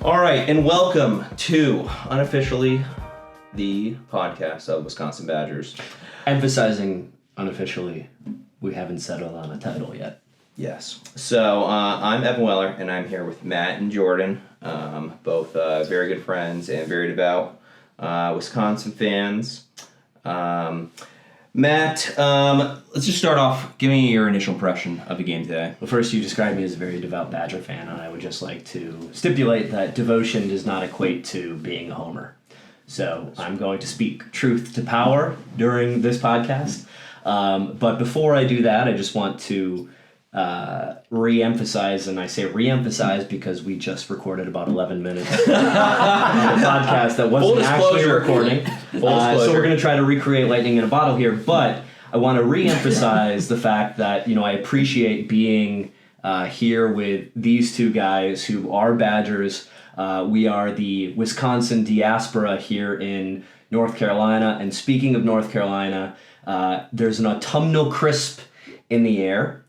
All right, and welcome to Unofficially, the podcast of Wisconsin Badgers. Emphasizing unofficially, we haven't settled on a title yet. Yes. So I'm Evan Weller, and I'm here with Matt and Jordan, both very good friends and very devout Wisconsin fans. Matt, let's just start off. Give me your initial impression of the game today. Well, first, you described me as a very devout Badger fan, and I would just like to stipulate that devotion does not equate to being a homer. So I'm going to speak truth to power during this podcast. But before I do that, I just want to re-emphasize, and I say re-emphasize because we just recorded about 11 minutes on a podcast that wasn't actually recording. So we're going to try to recreate lightning in a bottle here, but I want to re-emphasize the fact that, I appreciate being here with these two guys who are Badgers. We are the Wisconsin diaspora here in North Carolina, and speaking of North Carolina, there's an autumnal crisp in the air.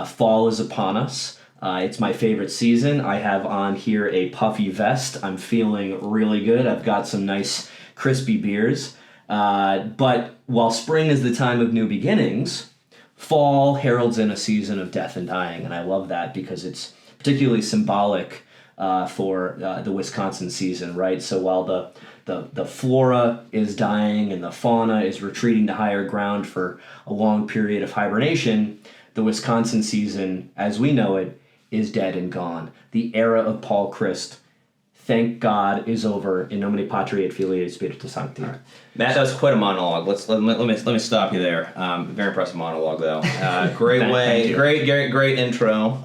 Fall is upon us. It's my favorite season. I have on here a puffy vest. I'm feeling really good. I've got some nice crispy beers. But while spring is the time of new beginnings, fall heralds in a season of death and dying. And I love that because it's particularly symbolic for the Wisconsin season, right? So while the flora is dying and the fauna is retreating to higher ground for a long period of hibernation, the Wisconsin season, as we know it, is dead and gone. The era of Paul Christ, thank God, is over. In nomine Patri et Filii et Spiritus Sancti. Right. Matt, that was quite a monologue. Let me stop you there. Very impressive monologue, though. Great way, great intro.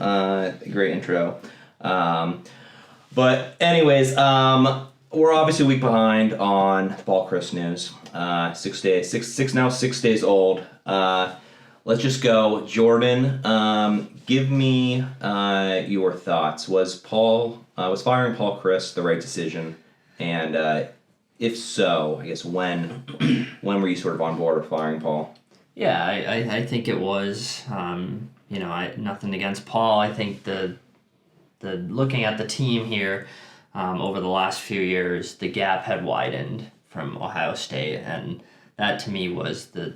Great intro. But anyways, we're obviously a week behind on the Paul Christ news. 6 days old. Let's just go. Jordan, give me your thoughts. Was firing Paul Christ the right decision? And if so, I guess when were you sort of on board with firing Paul? Yeah, I think it was. Nothing against Paul. I think the looking at the team here over the last few years, the gap had widened from Ohio State, and that to me was the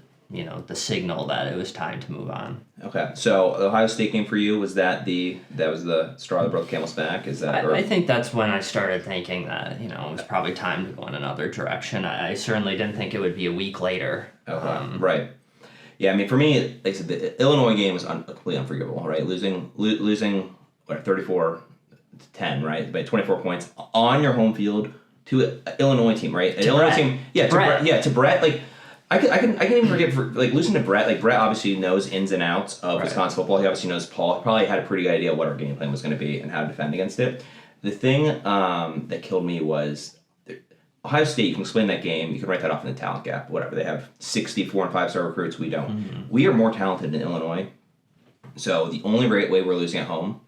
signal that it was time to move on. Okay, so the Ohio State game for you, was that the straw that broke the camel's back? Is that? I think that's when I started thinking that it was probably time to go in another direction. I certainly didn't think it would be a week later. Okay, right. Yeah, I mean, for me, like I said, the Illinois game was completely unforgivable, right? Losing 34-10, right? By 24 points on your home field to an Illinois team, right? An Illinois team, to Brett, like. I can even forgive for losing to Brett. Like, Brett obviously knows ins and outs of Wisconsin football. He obviously knows Paul. He probably had a pretty good idea what our game plan was going to be and how to defend against it. The thing that killed me was Ohio State. You can explain that game. You can write that off in the talent gap. Whatever, they have 64 and 5-star recruits. We don't. Mm-hmm. We are more talented than Illinois. So the only way we're losing at home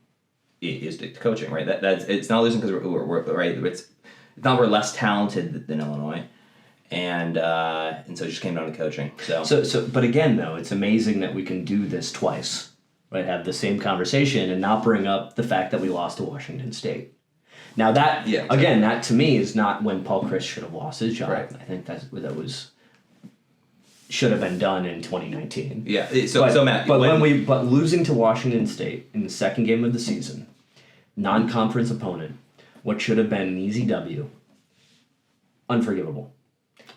is to coaching. Right. That's it's not losing because we're right. It's not we're less talented than Illinois. And so it just came down to coaching. So, but again, though, it's amazing that we can do this twice, right? Have the same conversation and not bring up the fact that we lost to Washington State. Now that, again, that to me is not when Paul Christ should have lost his job. Right. I think that should have been done in 2019. Yeah. So Matt, but losing to Washington State in the second game of the season, non-conference opponent, what should have been an easy W, unforgivable.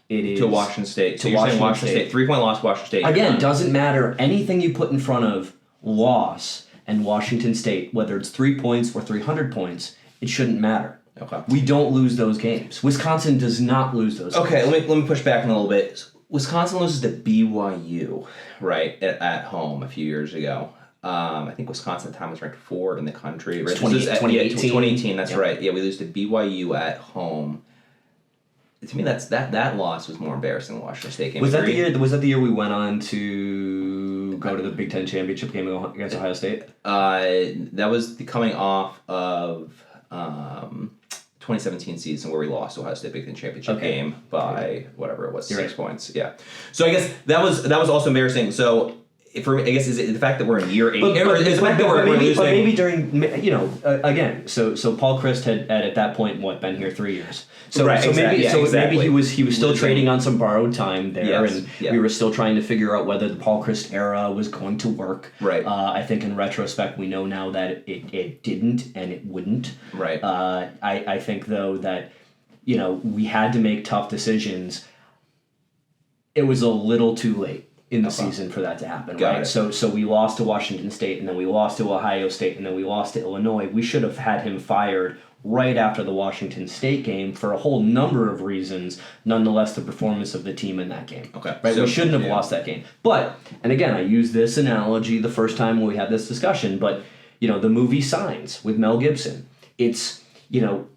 It is to Washington State. So you're saying Washington State 3-point loss to Washington State. Again, doesn't matter. Anything you put in front of loss and Washington State, whether it's 3 points or 300 points, it shouldn't matter. Okay. We don't lose those games. Wisconsin does not lose those games. Okay, let me push back a little bit. Wisconsin loses to BYU, right, at home a few years ago. I think Wisconsin at the time was ranked 4th in the country. Right? 2018. 2018, that's right. Yeah, we lose to BYU at home. To me, that loss was more embarrassing than the Washington State game. Was that the year we went on to go to the Big Ten championship game against Ohio State? That was the coming off of 2017 season where we lost Ohio State Big Ten championship game by whatever it was, 6 points. Yeah. So I guess that was also embarrassing. So for me, I guess, is it the fact that we're in year 8? But maybe during, again, so Paul Christ had at that point been here 3 years. So maybe he was still trading on some borrowed time there, we were still trying to figure out whether the Paul Christ era was going to work. Right. I think in retrospect we know now that it didn't and it wouldn't. Right. I think though that we had to make tough decisions. It was a little too late in the season for that to happen, right? So we lost to Washington State, and then we lost to Ohio State, and then we lost to Illinois. We should have had him fired right after the Washington State game for a whole number of reasons. Nonetheless, the performance of the team in that game. Okay. Right? So, we shouldn't have lost that game. But, and again, I used this analogy the first time when we had this discussion, but, the movie Signs with Mel Gibson, it's,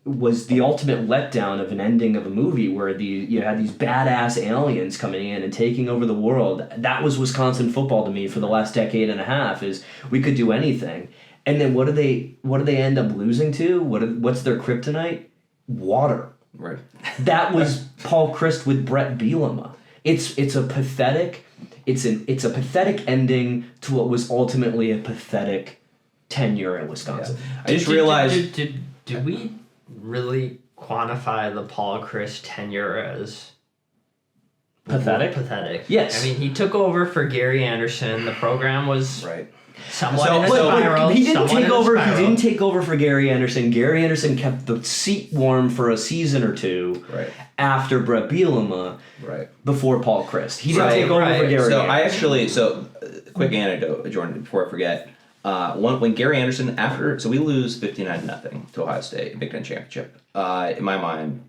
was the ultimate letdown of an ending of a movie where you had these badass aliens coming in and taking over the world. That was Wisconsin football to me for the last decade and a half, is we could do anything. And then what do they end up losing to? What's their kryptonite? Water. Right. That was Paul Christ with Brett Bielema. It's a pathetic ending to what was ultimately a pathetic tenure in Wisconsin. Yeah. I just realized. Did we really quantify the Paul Christ tenure as pathetic? Pathetic. Yes. I mean, he took over for Gary Anderson. The program was somewhat in a spiral. He didn't take over for Gary Anderson. Gary Anderson kept the seat warm for a season or two after Brett Bielema before Paul Christ. He didn't take over for Gary Anderson. Quick anecdote, Jordan, before I forget. When Gary Anderson, we lose 59-0 to Ohio State, Big Ten championship. In my mind,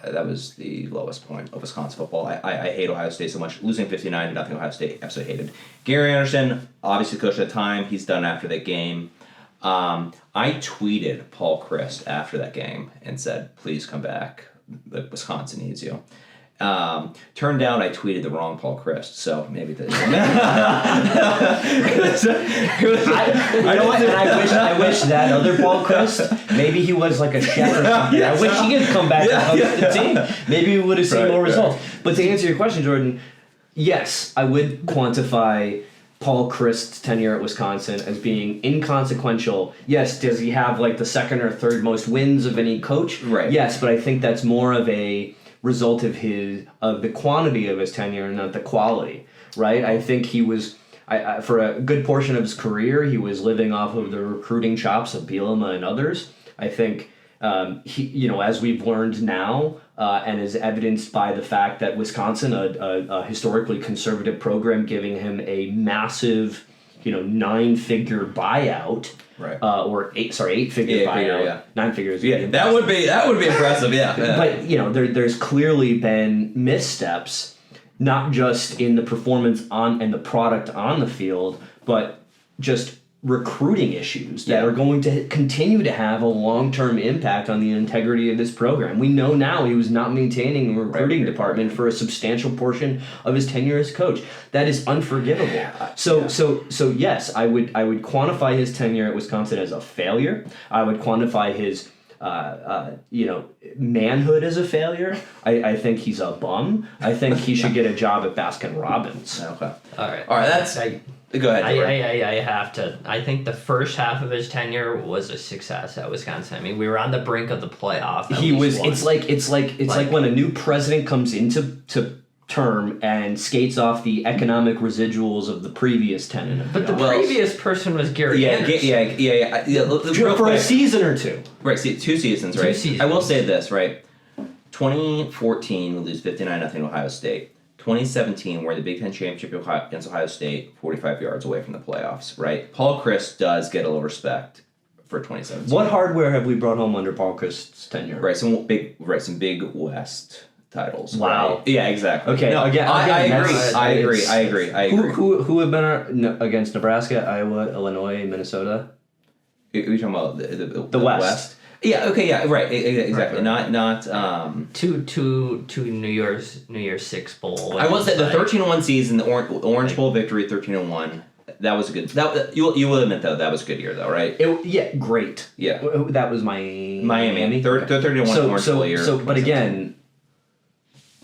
that was the lowest point of Wisconsin football. I hate Ohio State so much. Losing 59-0 Ohio State, absolutely hated. Gary Anderson, obviously coach at the time, he's done after that game. I tweeted Paul Christ after that game and said, please come back. Wisconsin needs you. Turned out I tweeted the wrong Paul Christ, so maybe the. I wish that other Paul Christ, maybe he was like a chef or something. Yes. I wish he had come back and coached the team. Maybe we would have seen more results. But to answer your question, Jordan, yes, I would quantify Paul Christ's tenure at Wisconsin as being inconsequential. Yes, does he have like the second or third most wins of any coach? Right. Yes, but I think that's more of a result of the quantity of his tenure and not the quality, right? I think he was, for a good portion of his career, he was living off of the recruiting chops of Bielema and others. I think he, as we've learned now, and is evidenced by the fact that Wisconsin, a historically conservative program, giving him a massive, 9-figure buyout. Right. Or 8-figure buyout. Yeah. 9 figures. Yeah, that would be impressive. Yeah. But there's clearly been missteps, not just in the performance and the product on the field, but just recruiting issues that are going to continue to have a long-term impact on the integrity of this program. We know now he was not maintaining a recruiting department for a substantial portion of his tenure as coach. That is unforgivable. So yes, I would quantify his tenure at Wisconsin as a failure. I would quantify his manhood as a failure. I think he's a bum. I think he should get a job at Baskin Robbins. Okay. All right. That's. Go ahead. I have to. I think the first half of his tenure was a success at Wisconsin. I mean, we were on the brink of the playoff. He was. It's like when a new president comes into term and skates off the economic residuals of the previous tenant. But the previous person was Gary Anderson. Yeah. For a season or two. Right. 2 seasons. Right. 2 seasons. I will say this. Right. 2014, we lose 59-0 to Ohio State. 2017, we're in the Big Ten Championship against Ohio State, 45 yards away from the playoffs, right? Paul Christ does get a little respect for 2017. What hardware have we brought home under Paul Christ's tenure? Some big West titles. Wow. Right? Yeah, exactly. Okay. No, I agree. Who have been against Nebraska, Iowa, Illinois, Minnesota? Are you talking about the West? Yeah. Okay. Yeah. Right. Exactly. Right. Not. Two New Year's Six Bowl. I will say the 13-1 season, the Orange Bowl victory, 13-1. That was a good. You will admit though that was a good year though, right? Great. Yeah. That was Miami. 13-1 Orange Bowl year. But again,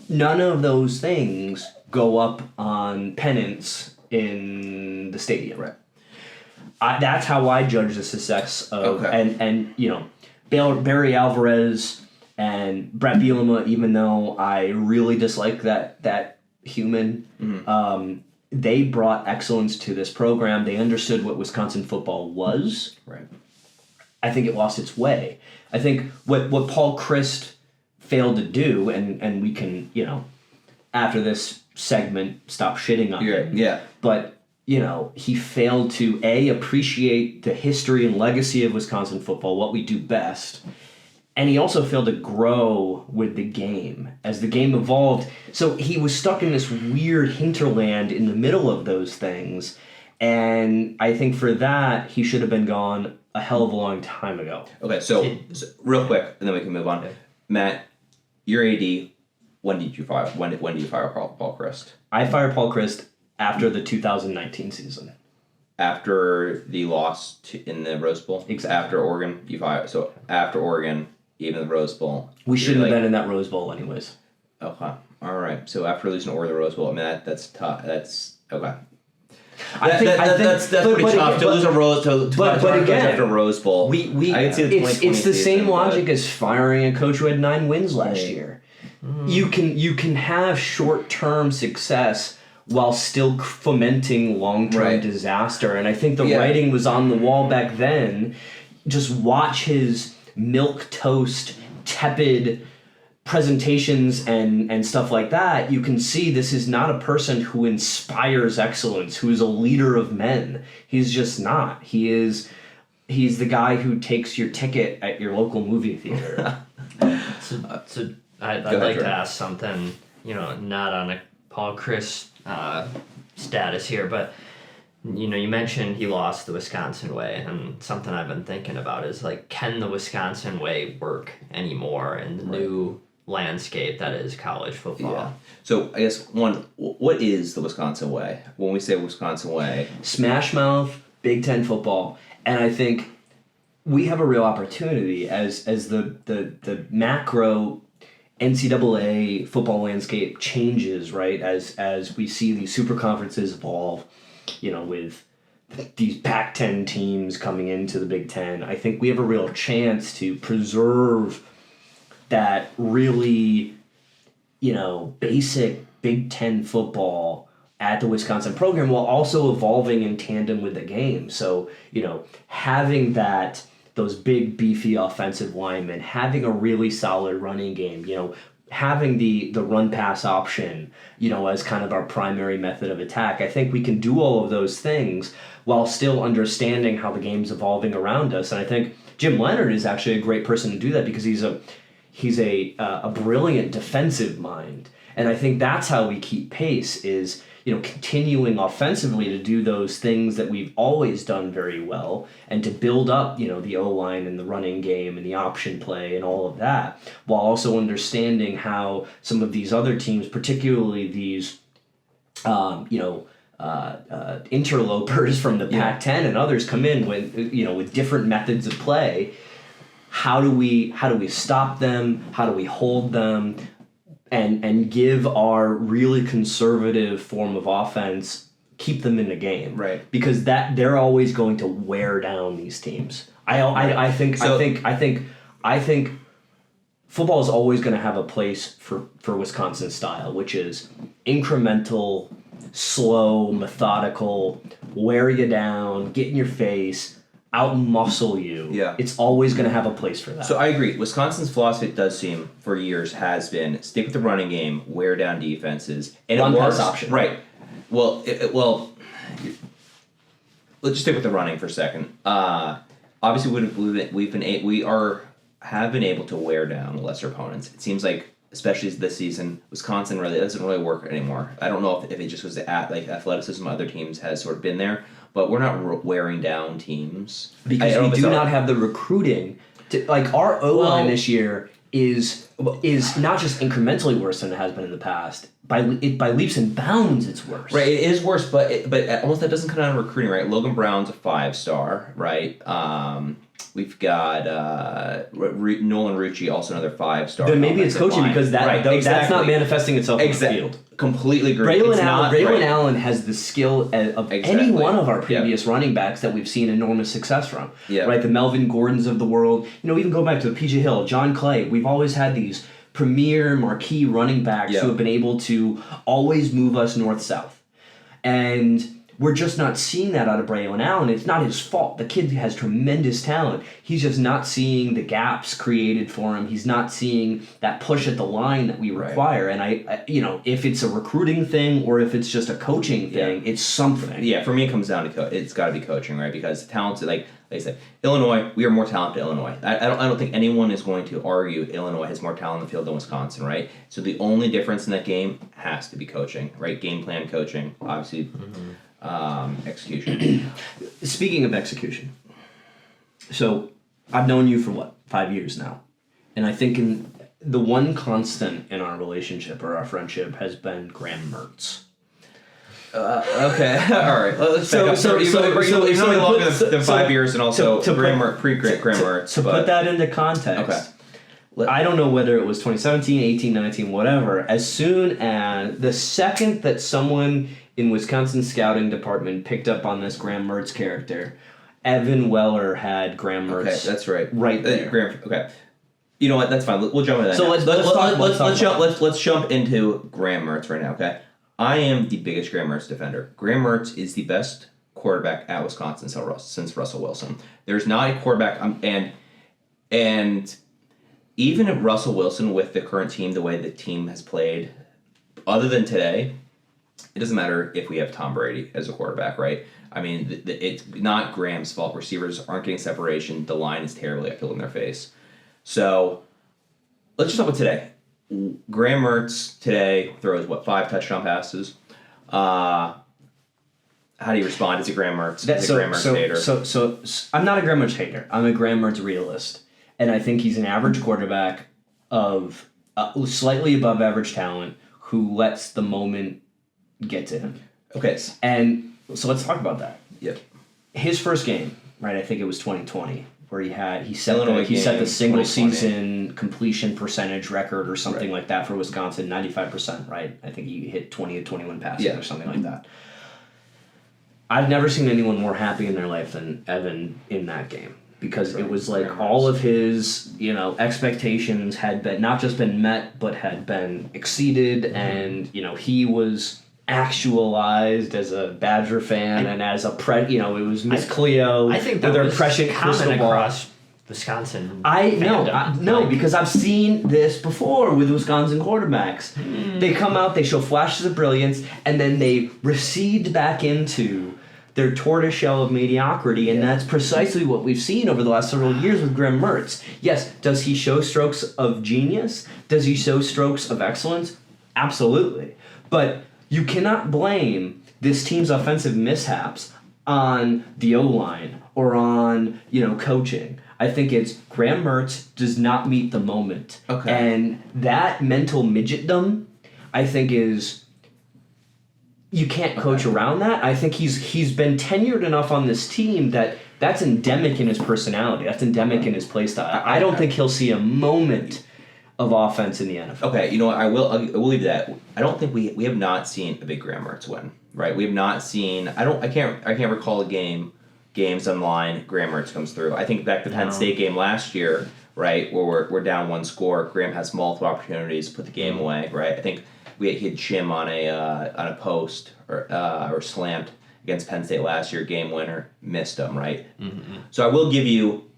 none of those things go up on pennants in the stadium. Right. That's how I judge the success of Okay. and Barry Alvarez and Brett Bielema. Even though I really dislike that human, they brought excellence to this program. They understood what Wisconsin football was. Right. I think it lost its way. I think what Paul Christ failed to do, and we can, after this segment, stop shitting on him. Yeah. But, he failed to, appreciate the history and legacy of Wisconsin football, what we do best. And he also failed to grow with the game as the game evolved. So he was stuck in this weird hinterland in the middle of those things. And I think for that, he should have been gone a hell of a long time ago. Okay, so real quick, and then we can move on. Okay. Matt, your AD, when did you fire? When did you fire Paul Christ? I fired Paul Christ after the 2019 season. After the loss in the Rose Bowl? Exactly. After Oregon, you fired. So after Oregon, even the Rose Bowl. We shouldn't have been in that Rose Bowl anyways. Okay. All right. So after losing to Oregon, the Rose Bowl, I mean, that's tough. That's okay. That's pretty tough to lose a Rose but again, after a Rose Bowl. I could see the it's the same logic as firing a coach who had 9 wins last year. You can have short-term success while still fomenting long-term disaster, and I think the writing was on the wall back then. Just watch his milquetoast, tepid presentations and stuff like that. You can see this is not a person who inspires excellence, who is a leader of men. He's just not. He's the guy who takes your ticket at your local movie theater. So I'd like to ask something, not on a Paul Christ status here, but you mentioned he lost the Wisconsin way, and something I've been thinking about is can the Wisconsin way work anymore in the new landscape that is college football? Yeah. So I guess what is the Wisconsin way? When we say Wisconsin way, smash mouth, Big Ten football, and I think we have a real opportunity as the macro NCAA football landscape changes, right? As we see these super conferences evolve, with these Pac-10 teams coming into the Big Ten, I think we have a real chance to preserve that really, basic Big Ten football at the Wisconsin program while also evolving in tandem with the game. So, having those big, beefy offensive linemen, having a really solid running game, having the run-pass option, as kind of our primary method of attack. I think we can do all of those things while still understanding how the game's evolving around us. And I think Jim Leonhard is actually a great person to do that because he's a brilliant defensive mind. And I think that's how we keep pace is, continuing offensively to do those things that we've always done very well and to build up, the O-line and the running game and the option play and all of that, while also understanding how some of these other teams, particularly these, interlopers from the Pac-10 and others come in with different methods of play. How do we stop them? How do we hold them? And give our really conservative form of offense, keep them in the game, right? Because they're always going to wear down these teams. I think football is always going to have a place for Wisconsin style, which is incremental, slow, methodical, wear you down, get in your face, out-muscle you. Yeah. It's always going to have a place for that. So I agree. Wisconsin's philosophy, it does seem, for years, has been stick with the running game, wear down defenses. And Run it works. pass option. Right. Well, let's just stick with the running for a second. Obviously, we have been able to wear down lesser opponents. It seems like, especially this season, Wisconsin really doesn't really work anymore. I don't know if it just was the athleticism of other teams has sort of been there. But we're not wearing down teams. Because we do not have the recruiting. Our O-line this year is not just incrementally worse than it has been in the past, by leaps and bounds, it's worse. Right, it is worse, but almost that doesn't come out of recruiting, right? Logan Brown's a 5-star, right? We've got Nolan Rucci, also another 5-star. Then maybe it's coaching because that's not manifesting itself on the field. Completely agree. Braylon Allen has the skill of any one of our previous running backs that we've seen enormous success from. Yeah. Right, the Melvin Gordons of the world. Even go back to PJ Hill, John Clay. We've always had these premier marquee running backs who have been able to always move us north-south. And we're just not seeing that out of Braylon Allen. It's not his fault. The kid has tremendous talent. He's just not seeing the gaps created for him. He's not seeing that push at the line that we require. And I if it's a recruiting thing or if it's just a coaching thing, it's something. Yeah, for me it comes down to it's got to be coaching, right? Because talent, like I said, Illinois, we are more talented than Illinois. I don't think anyone is going to argue Illinois has more talent in the field than Wisconsin, right? So the only difference in that game has to be coaching, right? Game plan coaching, obviously. Mm-hmm. Execution. Speaking of execution, so I've known you for 5 years now, and I think the one constant in our relationship or our friendship has been Graham Mertz. Okay, all right. Let's back up. Longer than 5 years, and also Graham Mertz. To put that into context. Okay. I don't know whether it was 2017, 18, 19, whatever. As soon as the second that someone in Wisconsin scouting department picked up on this Graham Mertz character, Evan Weller had Graham Mertz. Okay, that's right. Right there. Okay. You know what? That's fine. We'll jump into that. So let's jump into Graham Mertz right now. Okay. I am the biggest Graham Mertz defender. Graham Mertz is the best quarterback at Wisconsin since Russell Wilson. There's not a quarterback, and even if Russell Wilson with the current team, the way the team has played, other than today, it doesn't matter if we have Tom Brady as a quarterback, right? I mean, it's not Graham's fault. Receivers aren't getting separation. The line is terribly upfield in their face. So let's just talk about today. Graham Mertz today throws 5 touchdown passes. How do you respond as a Graham Mertz? Hater? So I'm not a Graham Mertz hater. I'm a Graham Mertz realist, and I think he's an average quarterback of slightly above average talent who lets the moment get to him. Okay. And so let's talk about that. Yep. His first game, right? I think it was 2020, where he set the single season completion percentage record or something like that for Wisconsin, 95%, right? I think he hit 20 of 21 passes or something like that. I've never seen anyone more happy in their life than Evan in that game, because it was like all of his, expectations had been not just been met, but had been exceeded, and he was actualized as a Badger fan and as a it was Miss Cleo. I think that was common across Wisconsin. No, because I've seen this before with Wisconsin quarterbacks. They come out, they show flashes of brilliance, and then they recede back into their tortoiseshell of mediocrity, and that's precisely what we've seen over the last several years with Graham Mertz. Yes, does he show strokes of genius? Does he show strokes of excellence? Absolutely. But you cannot blame this team's offensive mishaps on the O-line or on, coaching. I think it's Graham Mertz does not meet the moment. Okay. And that mental midgetdom, I think, is... You can't coach around that. I think he's been tenured enough on this team that's endemic in his personality. That's endemic in his play style. I don't think he'll see a moment of offense in the NFL. Okay, you know what? I will leave that. I don't think we have not seen a big Graham Mertz win, right? We have not seen. I can't recall games online Graham Mertz comes through. I think back to the Penn State game last year, right, where we're down 1 score. Graham has multiple opportunities to put the game away, right? I think he had Chim on a post or slant against Penn State last year, game winner, missed him, right? Mm-hmm. So I will give you,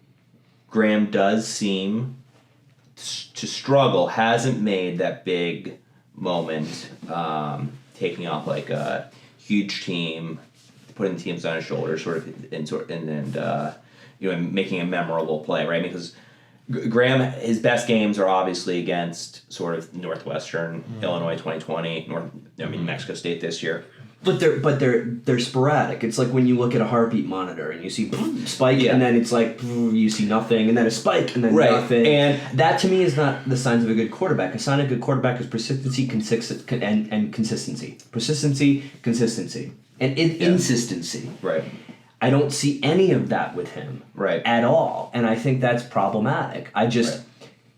Graham does seem to struggle, hasn't made that big moment, taking off like a huge team, putting the teams on his shoulders, and making a memorable play, right? Because Graham, his best games are obviously against sort of Northwestern, Illinois 2020, Mexico State this year. But they're sporadic. It's like when you look at a heartbeat monitor and you see spike, and then it's like you see nothing, and then a spike, and then nothing. And that to me is not the signs of a good quarterback. A sign of a good quarterback is persistency, and consistency. Persistency, consistency, and insistency. Right. I don't see any of that with him. Right. At all, and I think that's problematic.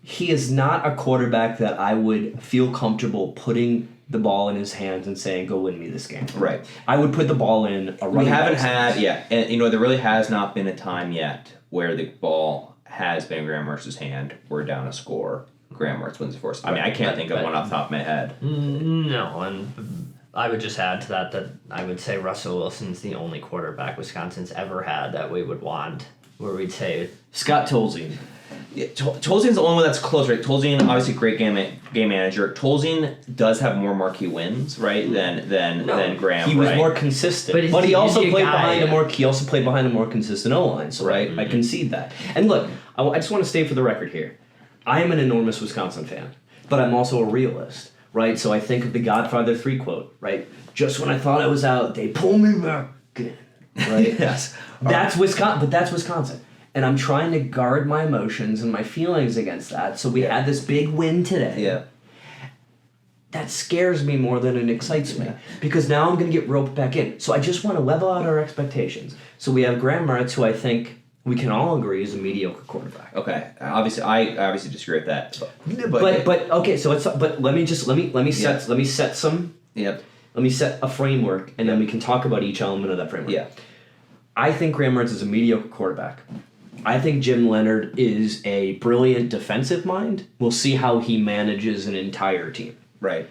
He is not a quarterback that I would feel comfortable putting the ball in his hands and saying, "Go win me this game." Right. I would put the ball in a running. We haven't had, and there really has not been a time yet where the ball has been in Graham Mertz's hand. We're down a score. Graham Mertz wins the first. I mean, I can't think of one off the top of my head. No, and I would just add to that I would say Russell Wilson's the only quarterback Wisconsin's ever had that we would want, where we'd say Scott Tolzien. Yeah, Tolzien's the only one that's close, right? Tolzien, obviously great game manager. Tolzien does have more marquee wins, right, than Graham. He was more consistent, but he also played behind a more. He also played behind a more consistent O-line. So right, I concede that. And look, I just want to stay for the record here. I am an enormous Wisconsin fan, but I'm also a realist, right? So I think of the Godfather 3 quote, right? Just when I thought I was out, they pull me back in, right? Yes, that's Wisconsin, but that's Wisconsin. And I'm trying to guard my emotions and my feelings against that. So we had this big win today. Yeah. That scares me more than it excites me. Because now I'm going to get roped back in. So I just want to level out our expectations. So we have Graham Mertz, who I think we can all agree is a mediocre quarterback. Okay. I obviously disagree with that. But okay, so let me set some. Yep. Let me set a framework, and then we can talk about each element of that framework. Yeah. I think Graham Mertz is a mediocre quarterback. I think Jim Leonhard is a brilliant defensive mind. We'll see how he manages an entire team. Right.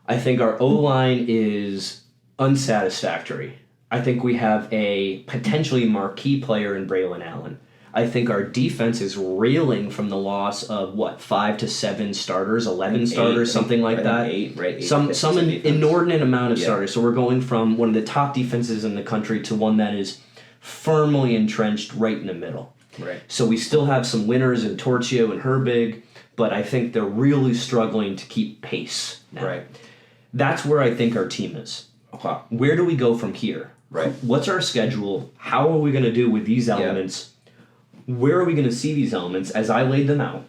I think our O-line is unsatisfactory. I think we have a potentially marquee player in Braylon Allen. I think our defense is reeling from the loss of 5 to 7 starters, 11 starters, something like that. 8, right? Some inordinate amount of starters. So we're going from one of the top defenses in the country to one that is firmly entrenched right in the middle. Right. So we still have some winners in Torchio and Herbig, but I think they're really struggling to keep pace now. Right. That's where I think our team is. Okay. Where do we go from here? Right. What's our schedule? How are we going to do with these elements? Where are we going to see these elements as I laid them out?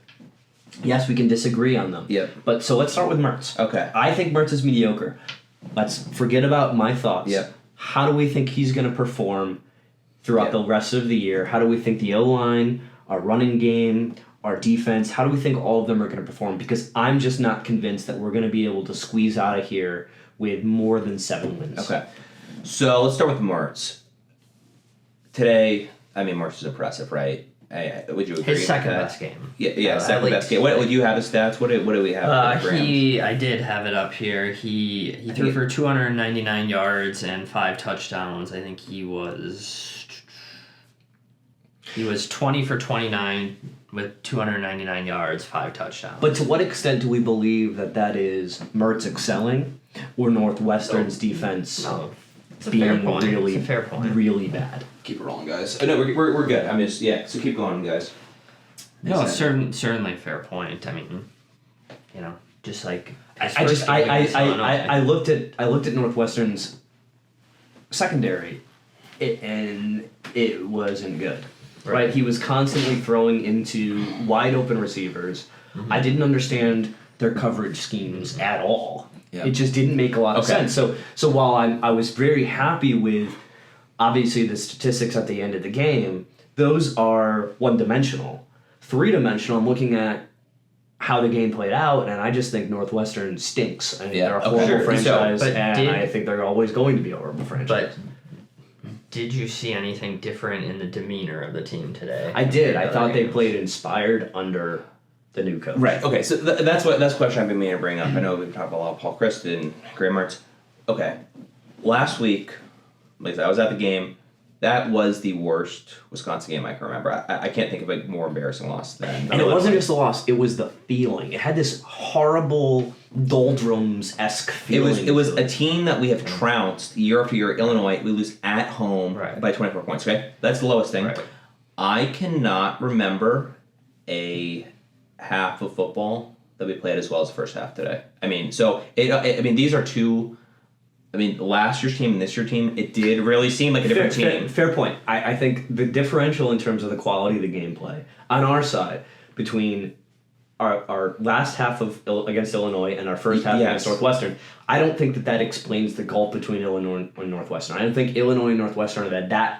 Yes, we can disagree on them. Yep. But so let's start with Mertz. Okay. I think Mertz is mediocre. Let's forget about my thoughts. Yep. How do we think he's going to perform throughout the rest of the year? How do we think the O-line, our running game, our defense, how do we think all of them are going to perform? Because I'm just not convinced that we're going to be able to squeeze out of here with more than 7 wins. Okay. So let's start with Mertz. Today, I mean, Mertz is impressive, right? Would you agree? his second best game. Yeah, second best game. What would you have his stats? What do we have? I did have it up here. He threw for 299 yards and 5 touchdowns. I think he was 20 for 29 with 299 yards, 5 touchdowns. But to what extent do we believe that is Mertz excelling or Northwestern's defense it's a being fair point. really, it's a fair point. really bad? Keep it rolling, guys. No, we're good. I'm just so keep going, guys. No, certainly a fair point. I mean, just like I looked at Northwestern's secondary, and it wasn't good. Right, he was constantly throwing into wide open receivers. Mm-hmm. I didn't understand their coverage schemes at all. Yep. It just didn't make a lot of sense. So while I was very happy with obviously the statistics at the end of the game, those are one-dimensional. 3-dimensional, I'm looking at how the game played out, and I just think Northwestern stinks. I mean, they're a horrible franchise, I think they're always going to be a horrible franchise. But did you see anything different in the demeanor of the team today? I did. I thought they played inspired under the new coach. Right. Okay. So that's a question I've been meaning to bring up. I know we've talked about a lot of Paul Christ Graham Mertz. Okay. Last week, like I said, I was at the game. That was the worst Wisconsin game I can remember. I can't think of a more embarrassing loss than. And it wasn't just the loss; it was the feeling. It had this horrible doldrums-esque feeling. It was a team that we have trounced year after year. Illinois, we lose at home by 24 points. Okay, that's the lowest thing. Right. I cannot remember a half of football that we played as well as the first half today. I mean, these are two I mean, last year's team and this year's team, it did really seem like a different team. Fair point. I think the differential in terms of the quality of the gameplay on our side between our last half against Illinois and our first half against Northwestern, I don't think that explains the gulf between Illinois and Northwestern. I don't think Illinois and Northwestern are that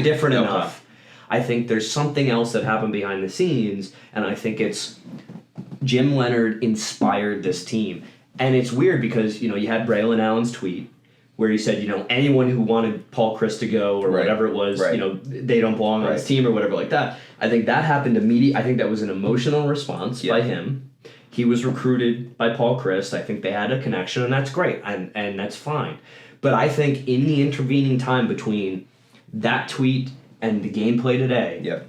different enough. I think there's something else that happened behind the scenes, and I think it's Jim Leonhard inspired this team. And it's weird because, you had Braylon Allen's tweet where he said, anyone who wanted Paul Chryst to go or whatever it was, they don't belong on his team or whatever like that. I think that happened immediately. I think that was an emotional response by him. He was recruited by Paul Chryst. I think they had a connection, and that's great, and that's fine. But I think in the intervening time between that tweet and the gameplay today,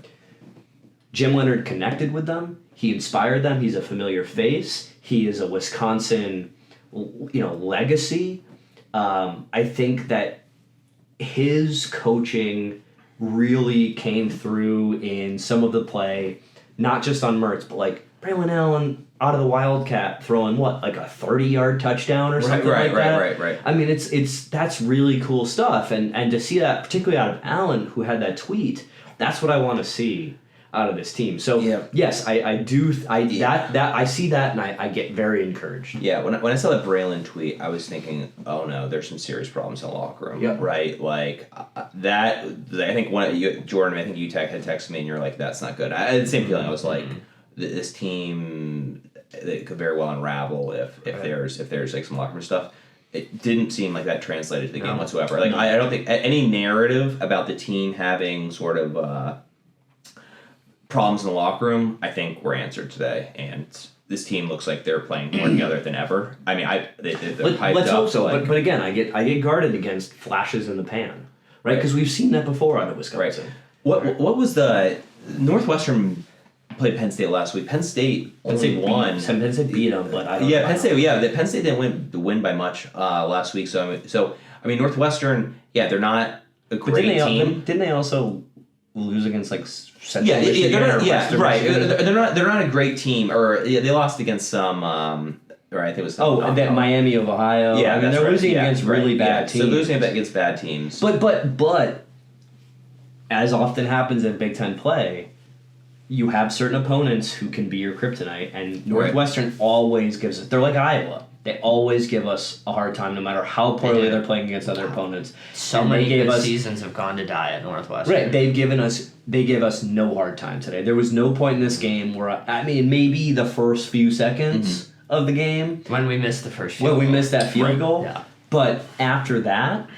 Jim Leonhard connected with them. He inspired them. He's a familiar face. He is a Wisconsin, legacy. I think that his coaching really came through in some of the play, not just on Mertz, but like Braylon Allen out of the Wildcat throwing like a 30-yard touchdown or something like that. Right. I mean, that's really cool stuff, and to see that particularly out of Allen, who had that tweet, that's what I want to see out of this team. So yes, I do. I see that, and I get very encouraged. Yeah, when I saw that Braylon tweet, I was thinking, oh no, there's some serious problems in the locker room, right? Like that. I think Jordan, I think you had texted me, and you're like, that's not good. I had the same feeling. I was like, this team, it could very well unravel if there's like some locker room stuff. It didn't seem like that translated to the game whatsoever. Like I don't think any narrative about the team having sort of problems in the locker room, I think, were answered today, and this team looks like they're playing more together than ever. I mean, they're hyped let's up. Hope so. Like, but again, I get guarded against flashes in the pan, right? Because we've seen that before out of Wisconsin. What was the Northwestern played Penn State last week? Penn State won. Penn State beat them, but I don't know. Penn State didn't win by much last week. So I mean, Northwestern, they're not a great team. Didn't they also lose against like Central Michigan Michigan? They're not a great team, or they lost against some. Or I think it was Miami of Ohio. Yeah, I mean, they're losing against really bad teams. So losing against bad teams. But as often happens in Big Ten play, you have certain opponents who can be your kryptonite, and Northwestern always gives it. They're like Iowa. They always give us a hard time, no matter how poorly they're playing against other opponents. So many good seasons have gone to die at Northwestern. Right, they gave us no hard time today. There was no point in this game where maybe the first few seconds of the game when we missed the first field goal. When we missed that field goal. Yeah. But after that,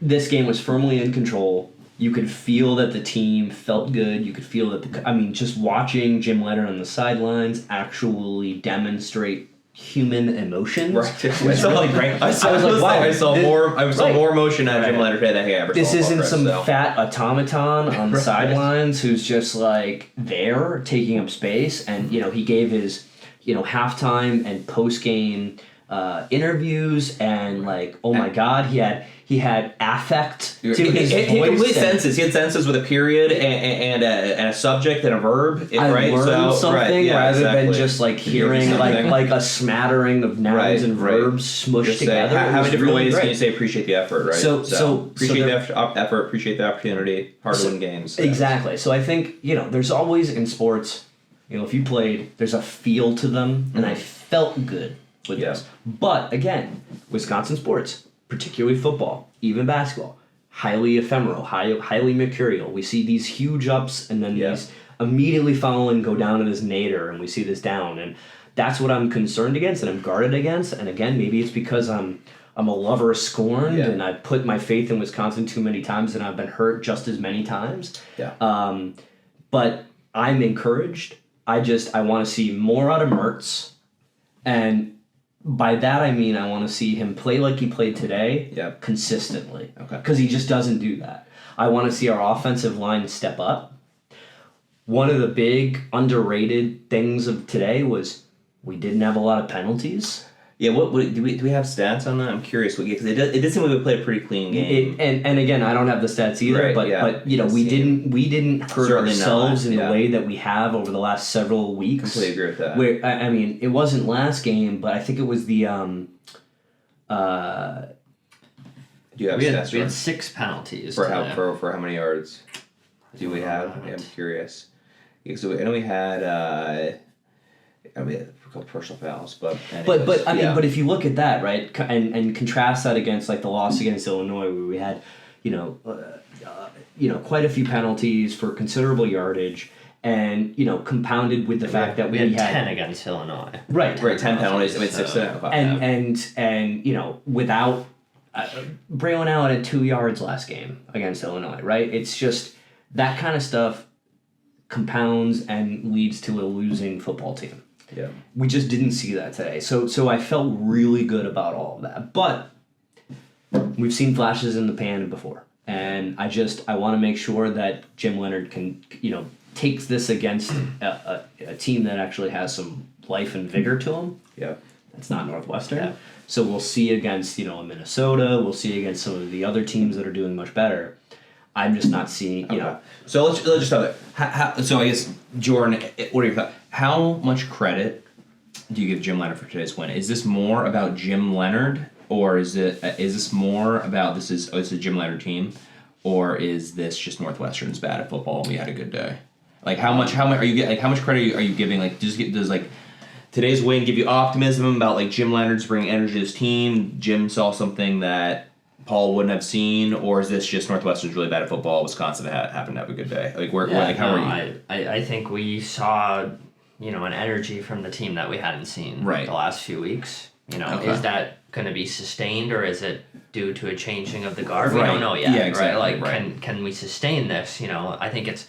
this game was firmly in control. You could feel that the team felt good. You could feel that just watching Jim Leonhard on the sidelines actually demonstrate human emotions. Right. It was really great. I saw more emotion out of Jim Leonhard than I ever saw. This isn't some fat automaton on the sidelines who's just like there taking up space. And he gave his halftime and post game interviews, and my God, he had affect to his voice. He complete senses. He had senses with a period and a subject and a verb. I learned something rather than just hearing like a smattering of nouns and verbs smushed together. How many different ways can you say appreciate the effort, right? So appreciate the effort, appreciate the opportunity, hard to win games. Exactly. So I think there's always in sports, if you played, there's a feel to them, and I felt good with this. But again, Wisconsin sports, particularly football, even basketball, highly ephemeral, highly mercurial. We see these huge ups, and then these immediately follow and go down to this nadir, and we see this down. And that's what I'm concerned against, and I'm guarded against. And again, maybe it's because I'm a lover of scorned, and I put my faith in Wisconsin too many times, and I've been hurt just as many times. But I'm encouraged. I want to see more out of Mertz, and by that I mean I want to see him play like he played today consistently. Okay. Because he just doesn't do that. I want to see our offensive line step up. One of the big underrated things of today was we didn't have a lot of penalties. Yeah, what do we have stats on that? I'm curious because it did seem like we played a pretty clean game. And again, I don't have the stats either, but we didn't hurt ourselves in the way that we have over the last several weeks. Completely agree with that. Where it wasn't last game, but I think it was the Do you have we stats? had 6 penalties for today. how many yards do we have? I'm curious. Yeah, so I know we had a couple personal fouls, but But I mean, but if you look at that, right, and contrast that against like the loss against Illinois, where we had, quite a few penalties for considerable yardage, and compounded with the fact that we had 10 against Illinois. Right, 10 penalties. I mean, 6 and without Braylon Allen had 2 yards last game against Illinois, right? It's just that kind of stuff compounds and leads to a losing football team. Yeah. We just didn't see that today. So I felt really good about all of that. But we've seen flashes in the pan before. And I want to make sure that Jim Leonhard can, takes this against a team that actually has some life and vigor to them. Yeah. It's not Northwestern. Yeah. So we'll see against, Minnesota. We'll see against some of the other teams that are doing much better. I'm just not seeing, Okay. So let's just have it. So I guess, Jordan, what are your thoughts? How much credit do you give Jim Leonhard for today's win? Is this more about Jim Leonhard, or is this more about this is a Jim Leonhard team, or is this just Northwestern's bad at football and we had a good day? Like how much are you how much credit are you giving? Like does today's win give you optimism about like Jim Leonhard's bringing energy to his team? Jim saw something that Paul wouldn't have seen, or is this just Northwestern's really bad at football? Wisconsin happened to have a good day. Like how are you? I think we saw an energy from the team that we hadn't seen the last few weeks. Okay. Is that going to be sustained, or is it due to a changing of the guard? We Right. don't know yet. Yeah, exactly. Right? Like Right. can we sustain this? I think it's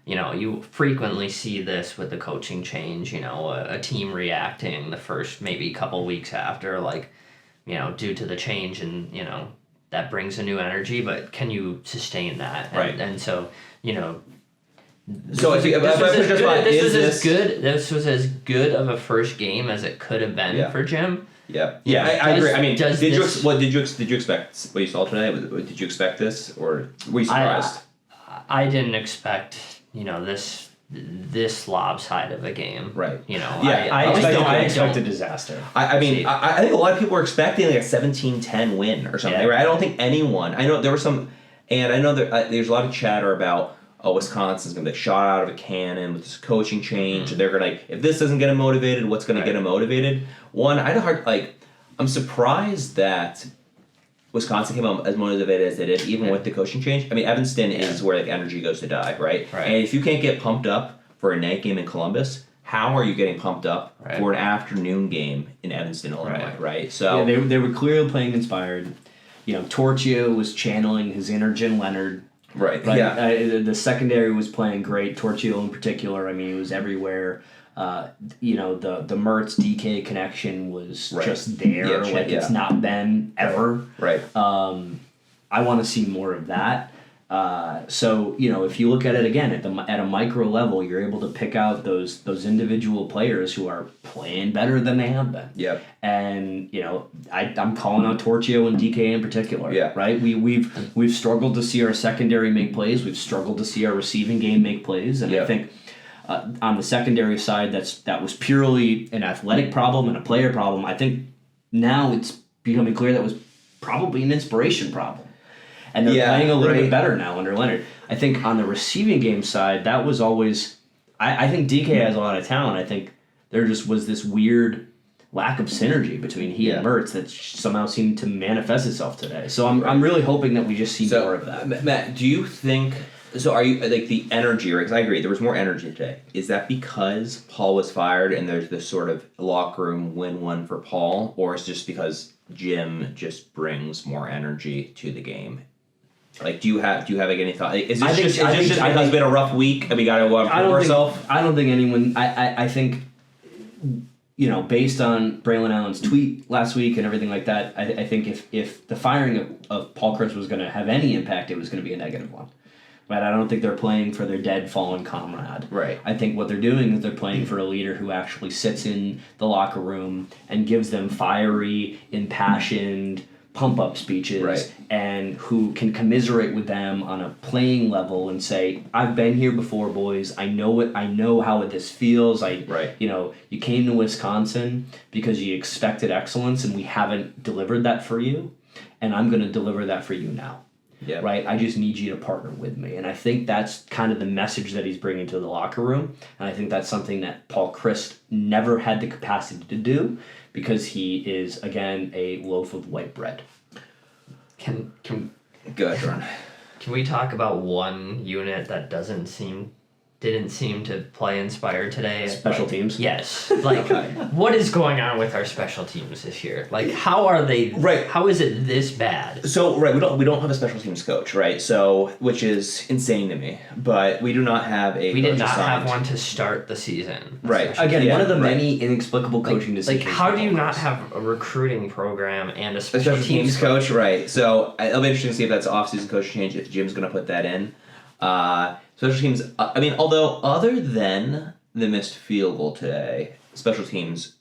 you frequently see this with the coaching change. A team reacting the first maybe couple weeks after, like due to the change, and that brings a new energy, but can you sustain that? Right. And so, So this was as good of a first game as it could have been for Jim. Yeah, I agree. I mean, did you expect what you saw today? Did you expect this, or were you surprised? I didn't expect this lopsided of a game. Right. I expect a disaster. I mean, I think a lot of people were expecting like a 17-10 win or something. Right? I don't think anyone. I know there were some, and I know there's a lot of chatter about Wisconsin's going to be shot out of a cannon with this coaching change. And they're going to if this doesn't get them motivated, what's going to get them motivated? One, I'm surprised that Wisconsin came out as motivated as they did, even with the coaching change. I mean, Evanston is where energy goes to die, right? Right. And if you can't get pumped up for a night game in Columbus, how are you getting pumped up for an afternoon game in Evanston, Illinois, right? So they were clearly playing inspired. Torchio was channeling his inner Jim Leonhard. Right. Yeah. The secondary was playing great. Torchio in particular. I mean, he was everywhere. The Mertz DK connection was just there. It's not been ever. Right. I want to see more of that. So if you look at it again at a micro level, you're able to pick out those individual players who are playing better than they have been. Yep. And I'm calling out Torchio and DK in particular. Yeah. Right. We've struggled to see our secondary make plays. We've struggled to see our receiving game make plays. And I think on the secondary side, that was purely an athletic problem and a player problem. I think now it's becoming clear that was probably an inspiration problem. And they're playing a little bit better now under Leonhard. I think on the receiving game side, that was always... I think DK has a lot of talent. I think there just was this weird lack of synergy between he and Mertz that somehow seemed to manifest itself today. So I'm really hoping that we just see more of that. Matt, do you think... So are you... Like the energy, because I agree, there was more energy today. Is that because Paul was fired and there's this sort of locker room win-win for Paul? Or is it just because Jim just brings more energy to the game? Like, do you have like any thought? Like, is this just because it's been a rough week and we got to go out for ourselves? I don't think anyone. I think, based on Braylon Allen's tweet last week and everything like that, I think if the firing of Paul Chris was going to have any impact, it was going to be a negative one. Right? I don't think they're playing for their dead, fallen comrade. Right. I think what they're doing is they're playing for a leader who actually sits in the locker room and gives them fiery, impassioned pump-up speeches Right. and who can commiserate with them on a playing level and say, I've been here before, boys. I know how this feels. Right. You came to Wisconsin because you expected excellence and we haven't delivered that for you, and I'm going to deliver that for you now. Yeah. Right? I just need you to partner with me. And I think that's kind of the message that he's bringing to the locker room. And I think that's something that Paul Chryst never had the capacity to do because he is, again, a loaf of white bread. Can Go ahead, Jordan. Can we talk about one unit that didn't seem to play inspired today? Special teams? Yes. Like, what is going on with our special teams this year? Like, how are they? Right. How is it this bad? So we don't have a special teams coach, right? So which is insane to me. But we do not have a. We did coach not assigned. have one to start the season. Right. Again, one of the right. many inexplicable coaching decisions. Like, how do you not have a recruiting program and a A special special teams coach, right? So it'll be interesting to see if that's off-season coach change. If Jim's going to put that in. Special teams. I mean, although other than the missed field goal today, special teams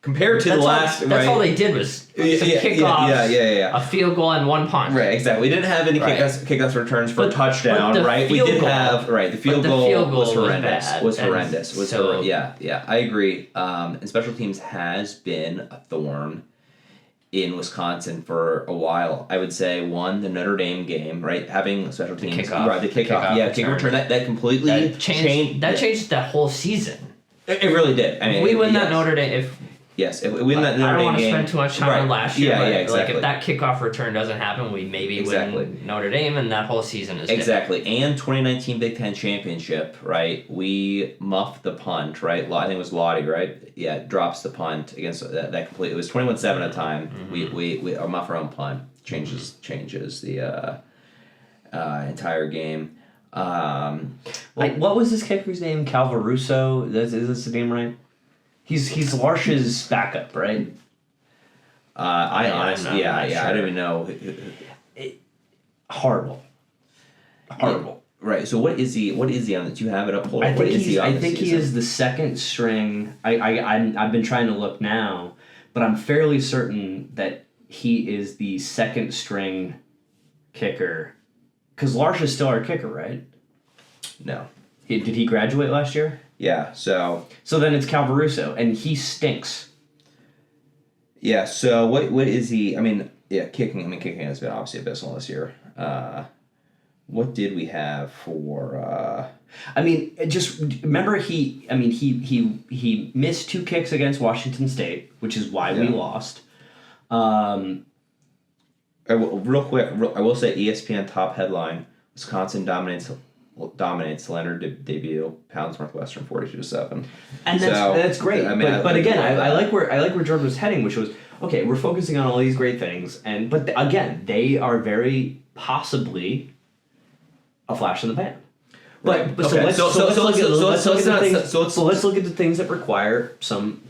compared to the last, that's all they did was some kickoffs, yeah. a field goal and one punt. Right, exactly. We didn't have any Right. kickoffs returns for a But touchdown, the right? We field did goal- have the field but the goal, field goal was was horrendous. bad, Was and horrendous. so- Yeah. I agree. And special teams has been a thorn in Wisconsin for a while. I would say the Notre Dame game, right? Having special teams, kickoff. right? The kickoff, kick return. That completely That changed that whole season. It really did. I mean, If we win that yes. Notre Dame, If we win that Notre Dame game, I don't want to spend too much time right. on last year. Yeah, but exactly. Like if that kickoff return doesn't happen, we maybe Exactly. win Notre Dame, and that whole season is Exactly. And 2019 Big Ten Championship, right? We muffed the punt, right? I think it was Lottie, right? Yeah, drops the punt against that complete. It was 21-7 at the time. Mm-hmm. We muff our own punt. Changes the entire game. what was this kicker's name? Calvaruso? Is this the name right? He's Larsh's backup, right? I honestly, not I sure. don't even know. Horrible. Right. So what is he on? Do you have it up? Hold on. I What think is he on I this think he season? is the second string. I've been trying to look now, but I'm fairly certain that he is the second string kicker. Because Larsh is still our kicker, right? No. Did he graduate last year? Yeah. So then it's Calvaruso, and he stinks. yeah. So what is he? I mean, yeah, kicking. Kicking has been obviously abysmal this year. What did we have for? Just remember he missed 2 kicks against Washington State, which is why we lost. Real quick, I will say ESPN top headline: Wisconsin dominates Leonhard debut, pounds Northwestern 42-7. And that's great. I mean, but again, I like where Jordan was heading, which was okay. We're focusing on all these great things, but again, they are very possibly a flash in the pan. Right. But Okay. let's look at the things that require some.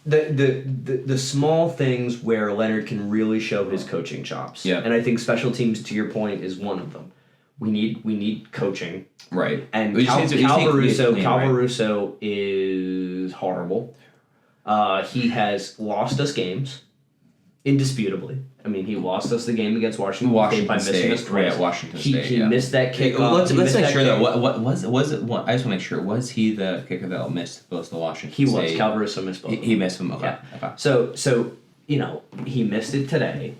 The small things where Leonhard can really show his coaching chops. Yeah. And I think special teams, to your point, is one of them. We need coaching. Right. And We just need to- we just need to be clean, right? Calvaruso is horrible. He has lost us games, indisputably. He lost us the game against Washington State by missing us twice. Right, Washington He State. missed that kickoff. Let's make sure that though. What was it? What I just want to make sure. Was he the kicker that missed both the Washington He State? was. Calvaruso missed both. He missed them. Okay. Yeah. Okay. So he missed it today.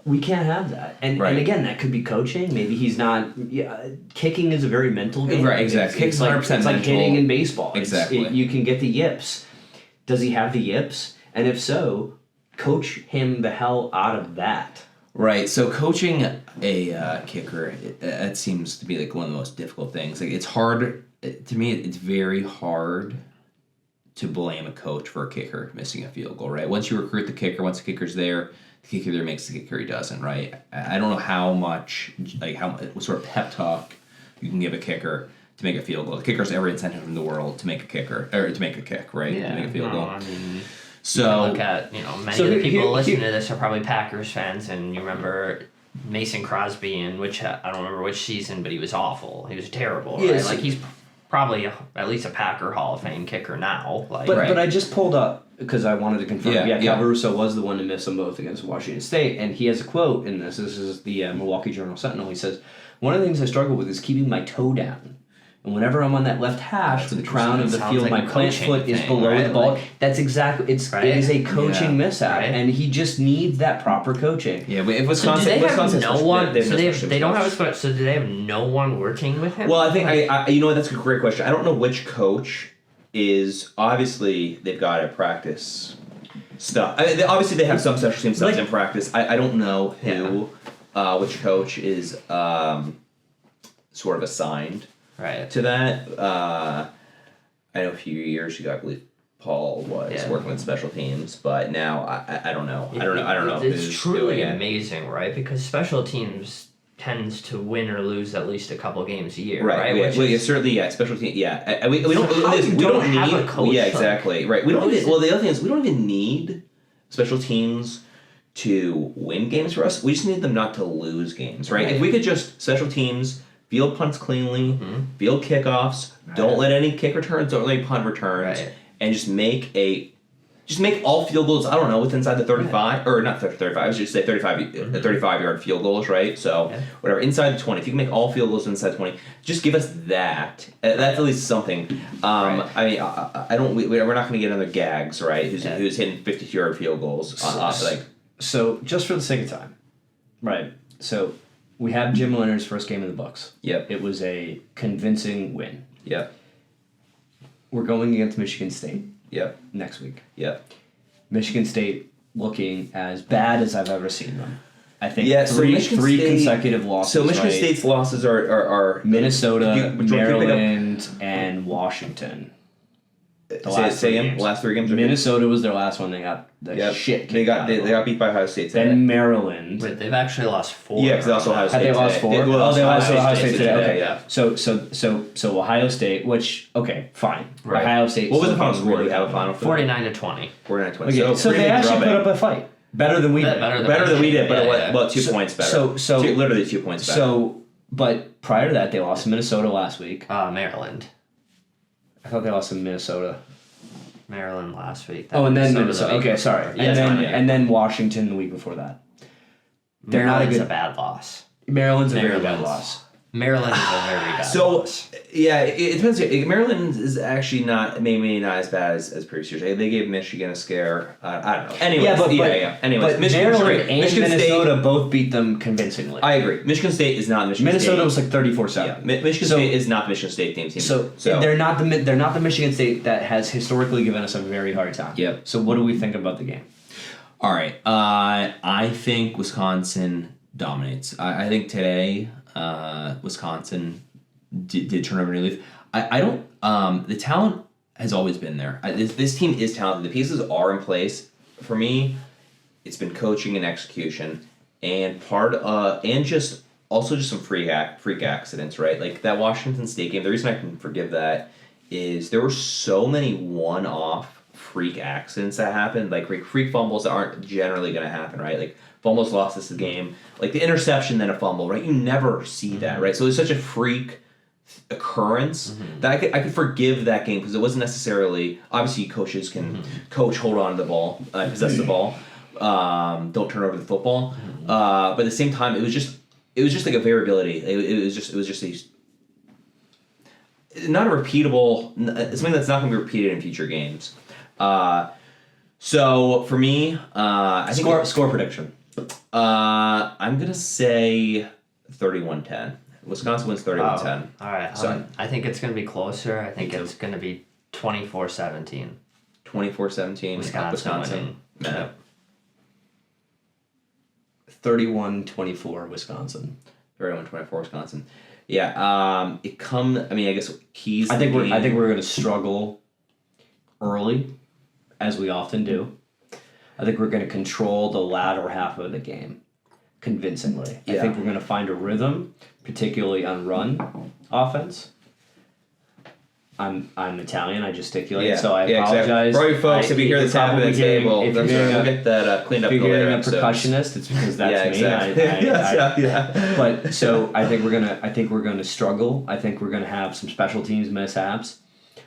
We can't have that. And Right. again, that could be coaching. Maybe he's not. Yeah, kicking is a very mental game. Right, exactly. It's like 100% like mental. hitting in baseball. Exactly. You can get the yips. Does he have the yips? And if so, coach him the hell out of that. Right. So coaching a kicker, that seems to be like one of the most difficult things. Like it's hard to me. It's very hard to blame a coach for a kicker missing a field goal. Right. Once you recruit the kicker, once the kicker's there, the kicker either makes the kicker, he doesn't. Right. I don't know how much what sort of pep talk you can give a kicker to make a field goal. The kicker's every incentive in the world to make a kicker or to make a kick. Right. Yeah. To make a field goal. So look at many So of the people here- listening to this are probably Packers fans, and you remember Mason Crosby in I don't remember which season, but he was awful. He was terrible. Yes. Right? Like he's probably at least a Packer Hall of Fame kicker now. Like, But I just pulled up because I wanted to confirm. Yeah, Calvaruso was the one to miss them both against Washington State, and he has a quote in this. This is the Milwaukee Journal-Sentinel. He says, "One of the things I struggle with is keeping my toe down. And whenever I'm on that left hash, the crown of the field, my plant foot is below the ball." That's exactly, it is a coaching mishap, and he just needs that proper coaching. Yeah, but if Wisconsin, so they don't have a so do they have no one working with him? Well, I think you know what, that's a great question. I don't know which coach is, obviously they've got to practice stuff. Obviously they have some special team stuff in practice. I don't know who, which coach is sort of assigned. Right. To that, I know a few years ago, I believe Paul was working with special teams, but now I don't know. I don't know. It's truly amazing, right? Because special teams tends to win or lose at least a couple games a year, right? Certainly, special teams. Yeah, we don't have need a coach. Yeah, exactly. Right. We don't even. Well, the other thing is we don't even need special teams to win games for us. We just need them not to lose games, right? If we could just special teams. Field punts cleanly, field kickoffs, don't let any kick returns, don't let any punt returns, and just make all field goals, I don't know, within inside the 35, or not 35, I was just say 35-yard field goals, right? So, whatever, inside the 20. If you can make all field goals inside 20, just give us that. That's at least something. I mean, we're not going to get another Gags, right, who's hitting 52-yard field goals. So, just for the sake of time, right, so... We have Jim Leonhard's first game in the books. Yep. It was a convincing win. Yep. We're going against Michigan State. Yep. Next week. Yep. Michigan State looking as bad as I've ever seen them. I think three consecutive losses. So Michigan State's losses are Minnesota, Maryland, and Washington. The last three games. Minnesota was their last one. They got shit. They got beat by Ohio State today. Then Maryland. But they've actually lost 4. Yeah, because they also Ohio State. Had they lost 4? They lost Ohio State today. Okay, yeah. So Ohio State, which fine. Right. Ohio State. What was the final score? Do we have a final? 49-20. 49-20. Okay, so they actually put up a fight. Better than we did. Better than we did, but 2 points better. So literally 2 points better. So, but prior to that, they lost to Minnesota last week. Maryland. I thought they lost to Minnesota. Maryland last week. And then Minnesota. Okay, sorry. And then Washington the week before that. They're Maryland's a bad loss. Maryland's a very bad loss. Maryland is a very bad loss. Yeah, it depends. Maryland is actually maybe not as bad as previous years. They gave Michigan a scare. I don't know. Anyways, Anyways, but Maryland and Minnesota both beat them convincingly. I agree. Michigan State is not Michigan State. Minnesota was like 34-7. Yeah, Michigan State is not the Michigan State team. So they're not the Michigan State that has historically given us a very hard time. Yep. So what do we think about the game? All right. I think Wisconsin dominates. I think today Wisconsin did turn over a new leaf. I don't. The talent has always been there. This team is talented. The pieces are in place. For me, it's been coaching and execution, and just some freak accidents, right? Like that Washington State game. The reason I can forgive that is there were so many one-off freak accidents that happened, like freak fumbles that aren't generally going to happen, right? Like fumbles lost us the game, like the interception then a fumble, right? You never see that, right? So it's such a freak occurrance that I could forgive that game because it wasn't necessarily, obviously coaches can hold on to the ball, possess the ball, don't turn over the football, but at the same time it was just like a variability. It was just not a repeatable, something that's not going to be repeated in future games. So for me, I think score prediction. I'm gonna say 31-10. Wisconsin wins 31-10. All right. So I think it's going to be closer. I think it's going to be 24-17. 24-17. Wisconsin. Yeah. 31-24 Wisconsin. 31-24 Wisconsin. Yeah. I guess keys. I think we're going to struggle early, as we often do. I think we're going to control the latter half of the game convincingly. Yeah. I think we're going to find a rhythm, particularly on run offense. I'm Italian. I gesticulate, so I apologize. For you folks, if you hear the tap of the table, we'll get that cleaned up. If you're hearing a percussionist, it's because that's me. Exactly. But so I think we're gonna struggle. I think we're gonna have some special teams mishaps.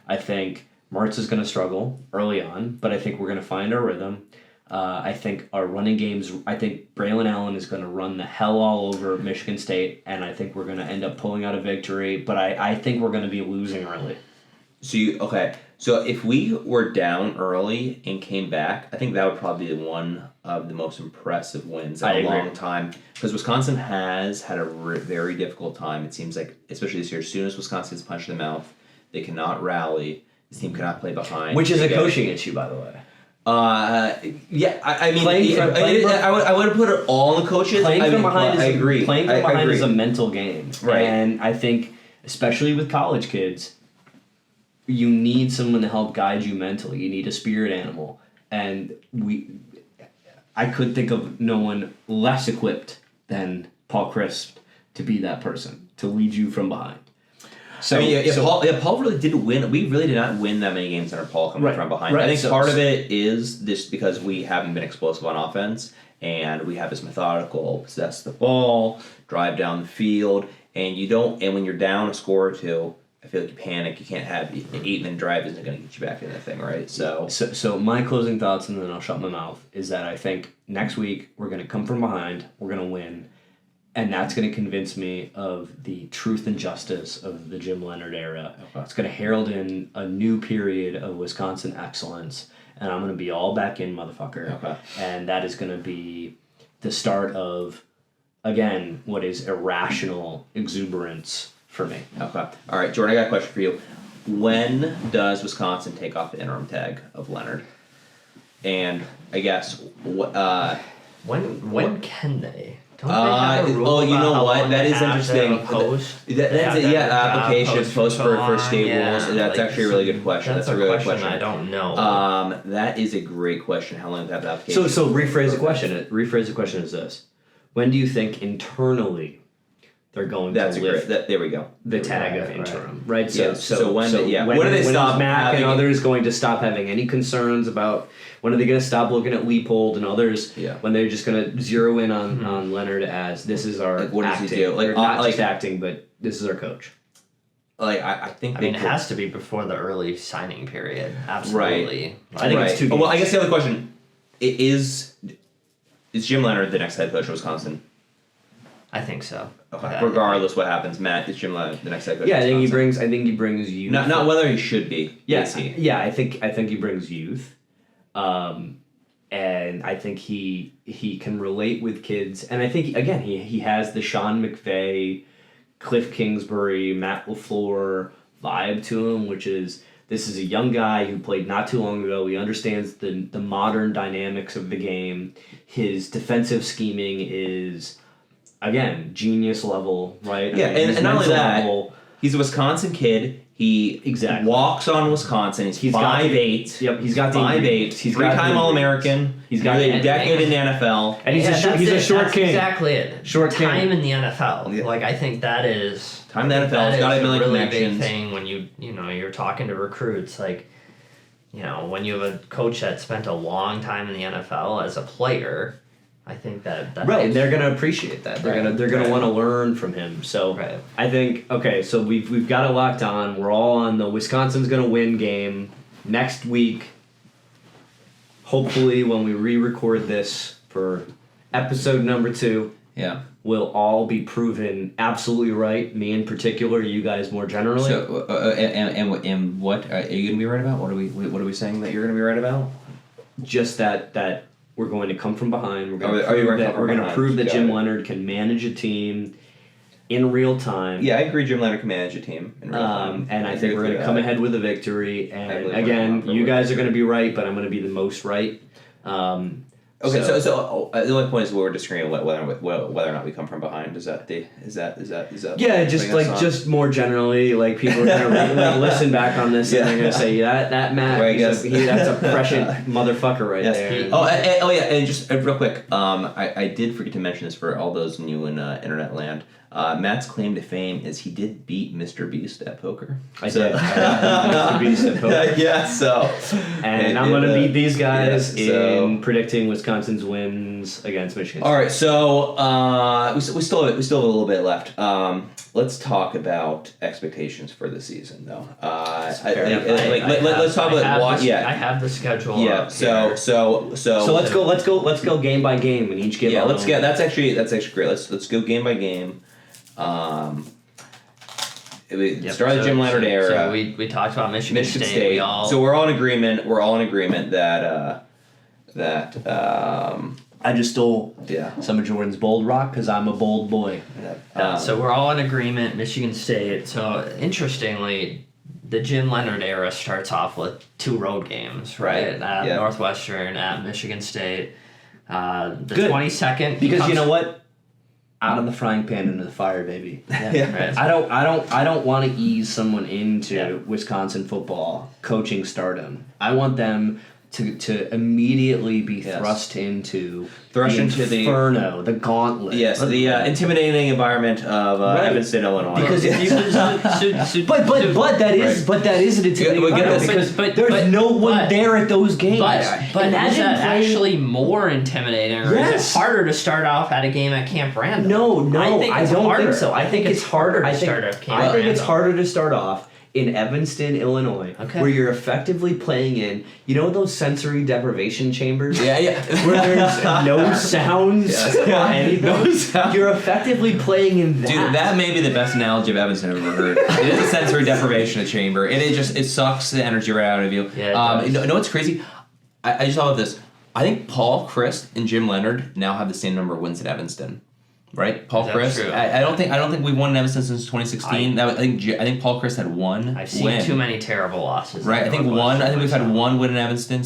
I think Martz is going to struggle early on, but I think we're going to find our rhythm. I think our running games, I think Braylon Allen is going to run the hell all over Michigan State, and I think we're going to end up pulling out a victory, but I think we're going to be losing early. So if we were down early and came back, I think that would probably be one of the most impressive wins in a long time. Because Wisconsin has had a very difficult time, it seems like, especially this year. As soon as Wisconsin gets punched in the mouth, they cannot rally. This team cannot play behind. Which is a coaching issue, by the way. I mean, I would have put it all on the coaches. Playing from behind agree. Is a mental game. Right. And I think, especially with college kids, you need someone to help guide you mentally. You need a spirit animal. And I could think of no one less equipped than Paul Crisp to be that person, to lead you from behind. So, Paul really did win. We really did not win that many games under Paul coming from behind. Right. I think part of it is this because we haven't been explosive on offense, and we have this methodical possess the ball, drive down the field, and when you're down a score or two, I feel like you panic. You can't have an 8-minute drive isn't going to get you back in that thing, right? So my closing thoughts, and then I'll shut my mouth, is that I think next week we're going to come from behind, we're going to win, and that's going to convince me of the truth and justice of the Jim Leonhard era. Okay. It's going to herald in a new period of Wisconsin excellence, and I'm going to be all back in, motherfucker. Okay. And that is going to be the start of, again, what is irrational exuberance for me. Okay. All right, Jordan, I got a question for you. When does Wisconsin take off the interim tag of Leonhard? And I guess when can they? Don't they have a rule you know what? That is have interesting. Application post for state rules. That's actually a really good question. That's a really good question. I don't know. That is a great question. How long does that application? So rephrase the question. Rephrase the question as this: when do you think internally they're going to lift there we go. The tag of interim, right? So when do they stop? Mac and others going to stop having any concerns about when are they going to stop looking at Leopold and others? Yeah. When they're just going to zero in on Leonhard as this is our what acting. Does he do? Not just acting, but this is our coach. I think. It has to be before the early signing period. Absolutely. Right. I think it's 2 games. Well, I guess the other question is Jim Leonhard the next head coach of Wisconsin? I think so. Okay. Regardless what happens, Matt, is Jim Leonhard the next head coach? Yeah, I think he brings youth. Not whether he should be. Yes, I think he brings youth, and I think he can relate with kids, and I think again he has the Sean McVay, Cliff Kingsbury, Matt LaFleur vibe to him, which is this is a young guy who played not too long ago. He understands the modern dynamics of the game. His defensive scheming is, again, genius level, right? Yeah, and not only that, he's a Wisconsin kid. He walks on Wisconsin. He's 5'8". Yep, he's got 5'8". He's three-time All-American. He's got a decade in the NFL. And he's a short king. Exactly it. Short king. Time in the NFL. Yeah. Like, I think that is... Time in the NFL. He's got a million really connections. Big thing when you're talking to recruits. Like, when you have a coach that spent a long time in the NFL as a player... I think that right, and they're gonna appreciate that. They're gonna want to learn from him. So I think so we've got it locked on. We're all on the Wisconsin's gonna win game next week. Hopefully, when we re-record this for episode number 2, we'll all be proven absolutely right. Me in particular, you guys more generally. So and what are you gonna be right about? What are we saying that you're gonna be right about? Just that. We're going to come from behind. We're going to prove that Jim Leonhard can manage a team in real time. Yeah, I agree. Jim Leonhard can manage a team in real time. And I think we're going to come ahead with a victory. And again, you guys are going to be right, but I'm going to be the most right. Okay, so the only point is we're disagreeing whether or not we come from behind. Is that? Yeah, just more generally, like people are gonna listen back on this and they're gonna say that Matt, that's a prescient motherfucker right there. And just real quick, I did forget to mention this for all those new in internet land. Matt's claim to fame is he did beat Mr. Beast at poker. I did. Mr. Beast at poker. Yeah, so. And I'm going to beat these guys in predicting Wisconsin's wins against Michigan State. All right, so we still have a little bit left. let's talk about expectations for the season, though. Let's talk about what. Yeah, I have the schedule. Yeah. Up so let's go game by game and each give. Yeah, let's get. That's actually great. Let's go game by game. Start the Jim Leonhard era. So we talked about Michigan State. So we're all in agreement. that I just stole some of Jordan's bold rock because I'm a bold boy. So we're all in agreement, Michigan State. So interestingly, the Jim Leonhard era starts off with 2 road games, right? At Northwestern, at Michigan State. The 22nd. Because you know what? Out of the frying pan into the fire, baby. Right. I don't want to ease someone into Wisconsin football coaching stardom. I want them to immediately be thrust into the inferno, the gauntlet. Yes, the intimidating environment of Evanston, Illinois. Because if you but that is an intimidating environment because there's no one there at those games. But is that actually more intimidating, or is it harder to start off at a game at Camp Randall? No, I don't think so. I think it's harder to start at Camp Randall. I think it's harder to start off in Evanston, Illinois, where you're effectively playing in, those sensory deprivation chambers? Yeah. Where there's no sounds, anything. No sound. You're effectively playing in that. Dude, that may be the best analogy of Evanston I've ever heard. It is a sensory deprivation chamber. It sucks the energy right out of you. Yeah, you know what's crazy? I just thought of this. I think Paul Christ and Jim Leonhard now have the same number of wins at Evanston. Right, Paul Christ. I don't think we've won in Evanston since 2016. I think Paul Christ had one. I've seen too many terrible losses. Right, I think we've had one win in Evanston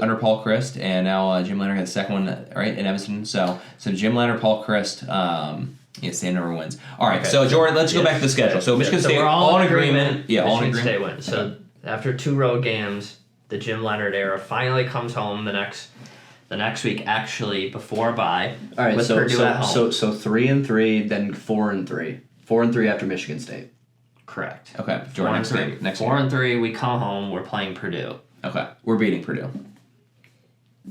under Paul Christ, and now Jim Leonhard had the second one in Evanston. So Jim Leonhard, Paul Christ, same number of wins. All right, so Jordan, let's go back to the schedule. So Michigan State, we're all in agreement. Yeah, all in agreement. agreement. State wins. So after 2 road games, the Jim Leonhard era finally comes home the next week, actually, before bye. All right, with Purdue at home. So 3-3, then 4-3. 4-3 after Michigan State. Correct. Okay, Jordan, next 4-3, we come home, we're playing Purdue. Okay, we're beating Purdue.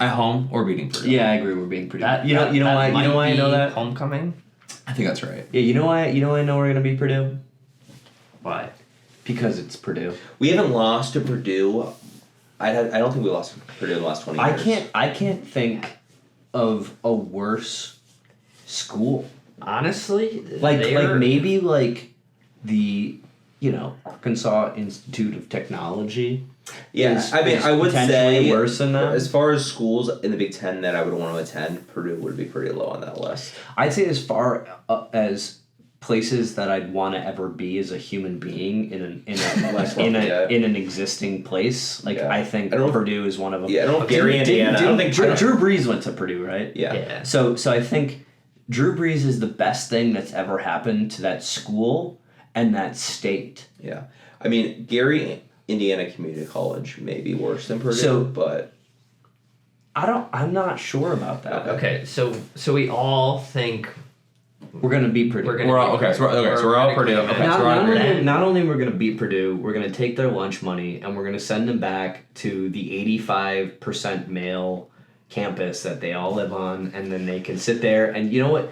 At home, we're beating Purdue. Yeah, I agree, we're beating Purdue. You know why I know that? Homecoming? I think that's right. Yeah, you know why I know we're going to beat Purdue? Why? Because it's Purdue. We haven't lost to Purdue. I don't think we lost to Purdue in the last 20 years. I can't think of a worse school. Honestly, like maybe the Arkansas Institute of Technology. Yeah, I would say worse than that. As far as schools in the Big Ten that I would want to attend, Purdue would be pretty low on that list. I'd say as far as places that I'd want to ever be as a human being in an existing place. I think Purdue is one of them. Yeah, I don't know Gary, Indiana. I don't think Drew Brees went to Purdue, right? Yeah. So I think Drew Brees is the best thing that's ever happened to that school and that state. Yeah. I mean, Gary, Indiana Community College may be worse than Purdue, but I'm not sure about that. Okay, so we all think we're going to beat Purdue. We're all Purdue. Okay, not only we're going to beat Purdue, we're going to take their lunch money and we're going to send them back to the 85% male campus that they all live on, and then they can sit there and you know what?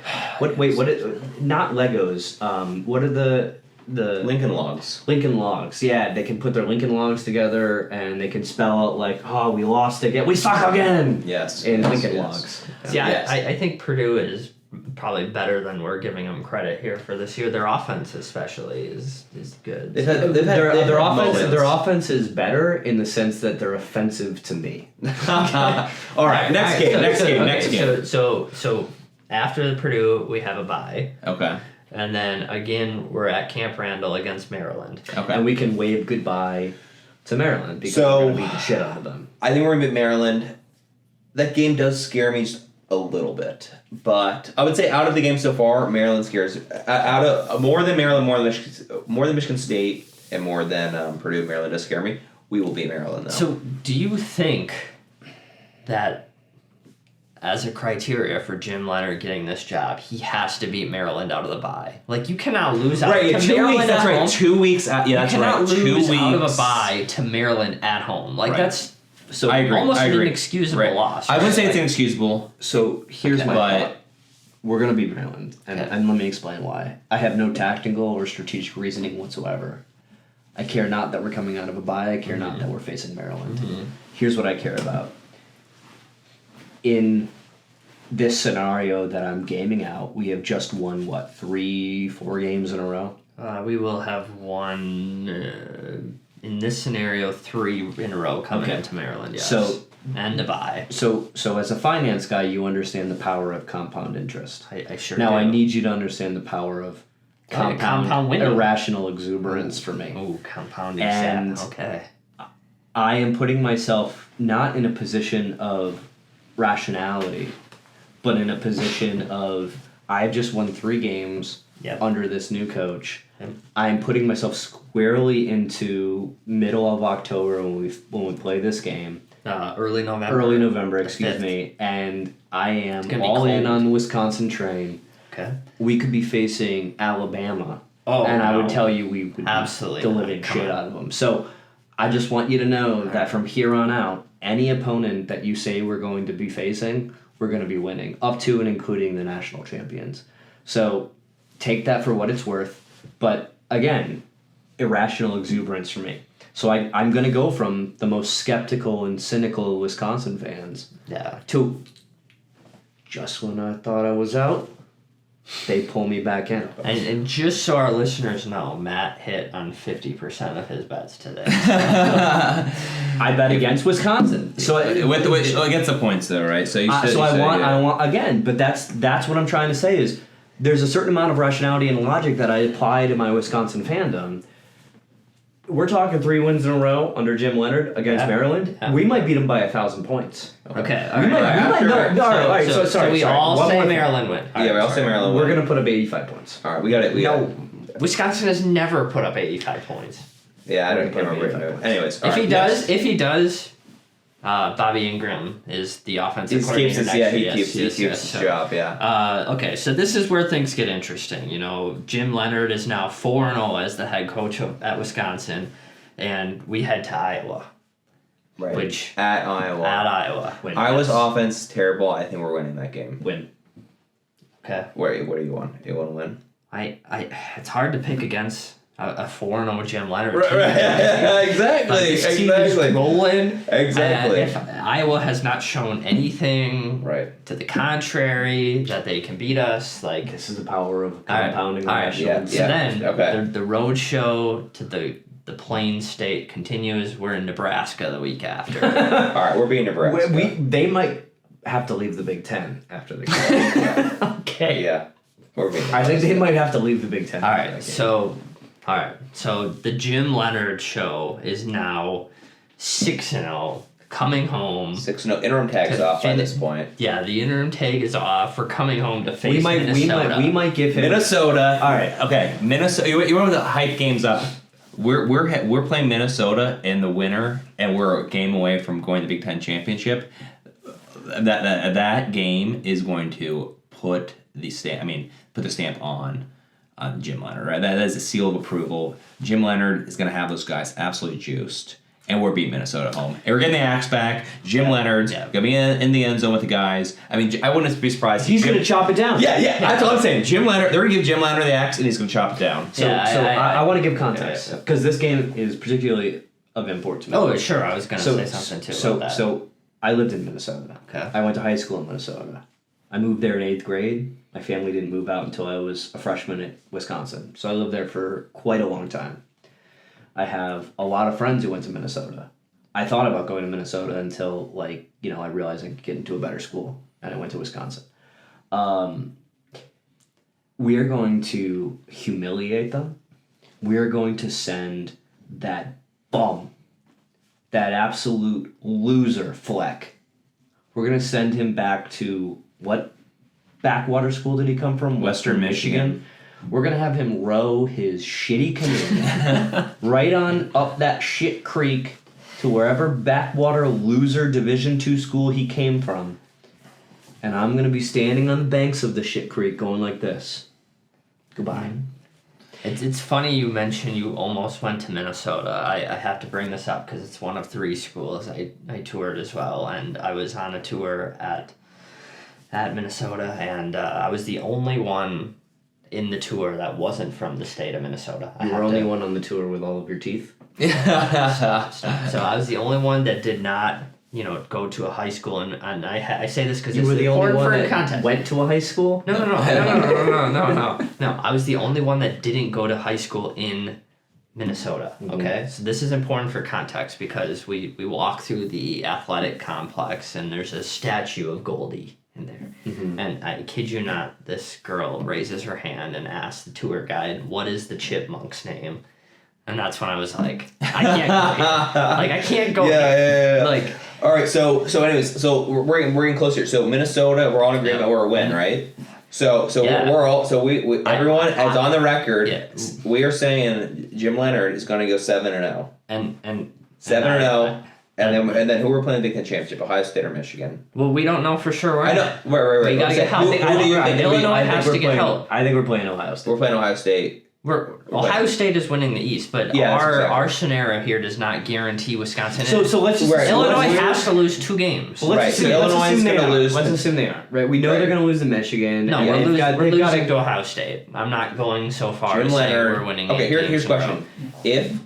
Not Legos. What are the Lincoln Logs. Lincoln Logs. Yeah, they can put their Lincoln Logs together and they can spell out we lost again. We suck again. Yes. In Lincoln Logs. Yeah, I think Purdue is probably better than we're giving them credit here for this year. Their offense, especially, is good. Their offense is better in the sense that they're offensive to me. All right, next game. So after the Purdue, we have a bye. Okay. And then again, we're at Camp Randall against Maryland. Okay. And we can wave goodbye to Maryland because we're going to beat the shit out of them. I think we're going to beat Maryland. That game does scare me a little bit, but I would say out of the game so far, Maryland scares out of more than Maryland, more than Michigan State, and more than Purdue. Maryland does scare me. We will beat Maryland though. So, do you think that as a criteria for Jim Leonhard getting this job, he has to beat Maryland out of the bye? You cannot lose out to 2 Maryland weeks. That's right. 2 weeks. Yeah, that's right. You cannot lose 2 weeks out of a bye to Maryland at home. That's. So I agree. Almost an inexcusable loss. I wouldn't say it's inexcusable. So here's my thought. we're going to beat Maryland, and Okay. let me explain why. I have no tactical or strategic reasoning whatsoever. I care not that we're coming out of a bye. I care not that we're facing Maryland. Here's what I care about. In this scenario that I'm gaming out, we have just won, 3-4 games in a row? We will have won, in this scenario, 3 in a row coming into Maryland, yes. So, and a bye. So as a finance guy, you understand the power of compound interest. I sure Now, do. I need you to understand the power of compound winning. irrational exuberance for me. Oh, compounding And stat. Okay. I am putting myself not in a position of rationality, but in a position of I've just won 3 games under this new coach. I am putting myself squarely into middle of October when we play this game. Early November. Early November, excuse me, and I am all cold. in on the Wisconsin train. Okay. We could be facing Alabama, Oh, and I would no. tell you we would Absolutely be the not. living Come shit on. out of them. So I just want you to know that from here on out, any opponent that you say we're going to be facing, we're going to be winning, up to and including the national champions. So take that for what it's worth. But again, irrational exuberance for me. So I'm going to go from the most skeptical and cynical Wisconsin fans to just when I thought I was out, they pull me back in. And just so our listeners know, Matt hit on 50% of his bets today. I bet against Wisconsin. So against the points though, right? So I want again, but that's what I'm trying to say is there's a certain amount of rationality and logic that I apply to my Wisconsin fandom. We're talking 3 wins in a row under Jim Leonhard against Maryland. Yeah. We might beat them by 1,000 points. Okay. All right. So So we all say Maryland win. We all say Maryland win. We're gonna put up 85 points. All right, we got it. Wisconsin has never put up 85 points. Yeah, I don't remember. Anyways, If he does, Bobby Ingram is the offensive coordinator next year. He keeps his job. Yeah. Okay, so this is where things get interesting. You know, Jim Leonhard is now 4-0 as the head coach at Wisconsin, and we head to Iowa. Right. Which at Iowa. Iowa's offense terrible. I think we're winning that game. Win. Okay. What do you want? You want to win? It's hard to pick against a 4-0 Jim Leonhard team. Right. Exactly. This team is rolling. Exactly. If Iowa has not shown anything to the contrary that they can beat us, like this is the power of compounding rational. So then the road show to the Plains State continues. We're in Nebraska the week after. All right, we're being Nebraska. They might have to leave the Big Ten after the game. Okay. Yeah. I think they might have to leave the Big Ten. All right. So the Jim Leonhard show is now 6-0, coming home. 6-0. Interim tag's off by this point. Yeah, the interim tag is off for coming home to face Minnesota. We might give him Minnesota. All right. Okay. Minnesota. You want to hype games up? We're playing Minnesota in the winter, and we're a game away from going to the Big Ten championship. That game is going to put the stamp on Jim Leonhard, right? That is a seal of approval. Jim Leonhard is going to have those guys absolutely juiced, and we're beating Minnesota at home. And we're getting the axe back. Jim Leonhard's going to be in the end zone with the guys. I mean, I wouldn't be surprised. He's going to chop it down. Yeah, that's what I'm saying. Jim Leonhard, they're going to give Jim Leonhard the axe, and he's going to chop it down. I want to give context, because this game is particularly of import to me. Oh, sure. I was going to say something too about that. So I lived in Minnesota. Okay. I went to high school in Minnesota. I moved there in 8th grade. My family didn't move out until I was a freshman at Wisconsin. So I lived there for quite a long time. I have a lot of friends who went to Minnesota. I thought about going to Minnesota until, I realized I could get into a better school, and I went to Wisconsin. We are going to humiliate them. We are going to send that bum, that absolute loser Fleck. We're going to send him back to what backwater school did he come from? Western Michigan. We're going to have him row his shitty canoe right on up that shit creek to wherever backwater loser Division II school he came from. And I'm going to be standing on the banks of the shit creek going like this. Goodbye. It's funny you mentioned you almost went to Minnesota. I have to bring this up because it's one of 3 schools I toured as well, and I was on a tour at at Minnesota, and I was the only one in the tour that wasn't from the state of Minnesota. You were only one on the tour with all of your teeth? So I was the only one that did not, go to a high school, and I say this because it's were the only important one for that context. went to a high school? No. I was the only one that didn't go to high school in Minnesota. Okay, so this is important for context because we walk through the athletic complex and there's a statue of Goldie in there, and I kid you not, this girl raises her hand and asks the tour guide, "What is the chipmunk's name?" And that's when I was like, I can't go here. I can't go here. Like, all right, so anyways, so we're getting closer. So Minnesota, we're all in agreement we're a win, right? So we're all everyone is on the record. Yeah. We are saying Jim Leonhard is going to go 7-0. And 7-0. And then who we're playing the Big Ten championship? Ohio State or Michigan? Well, we don't know for sure. I know. Right. We gotta get help. Who do you think? Illinois has to get help. I think we're playing Ohio State. We're playing Ohio State. Ohio State is winning the East, but our scenario here does not guarantee Wisconsin. So let's just Illinois has to lose 2 games. Well, let's assume Illinois is going to lose. Let's assume they are. Right. We know they're going to lose to Michigan. No, we're losing to Ohio State. I'm not going so far Jim as saying Leonhard. we're winning. Okay, here's a question: if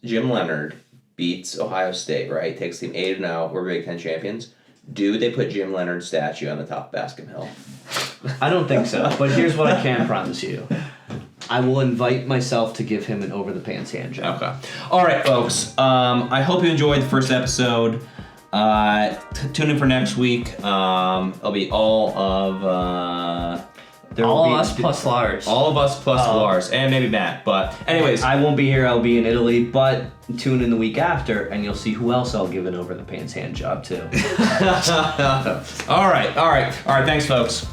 Jim Leonhard beats Ohio State, right, takes them 8-0, we're Big Ten champions. Do they put Jim Leonhard's statue on the top of Bascom Hill? I don't think so. But here's what I can promise you. I will invite myself to give him an over-the-pants hand job. Okay. All right, folks. I hope you enjoyed the first episode. Tune in for next week. It'll be all of us plus Lars. All of us plus Lars, and maybe Matt. But anyways, I won't be here. I'll be in Italy. But tune in the week after, and you'll see who else I'll give an over-the-pants hand job to. All right. Thanks, folks.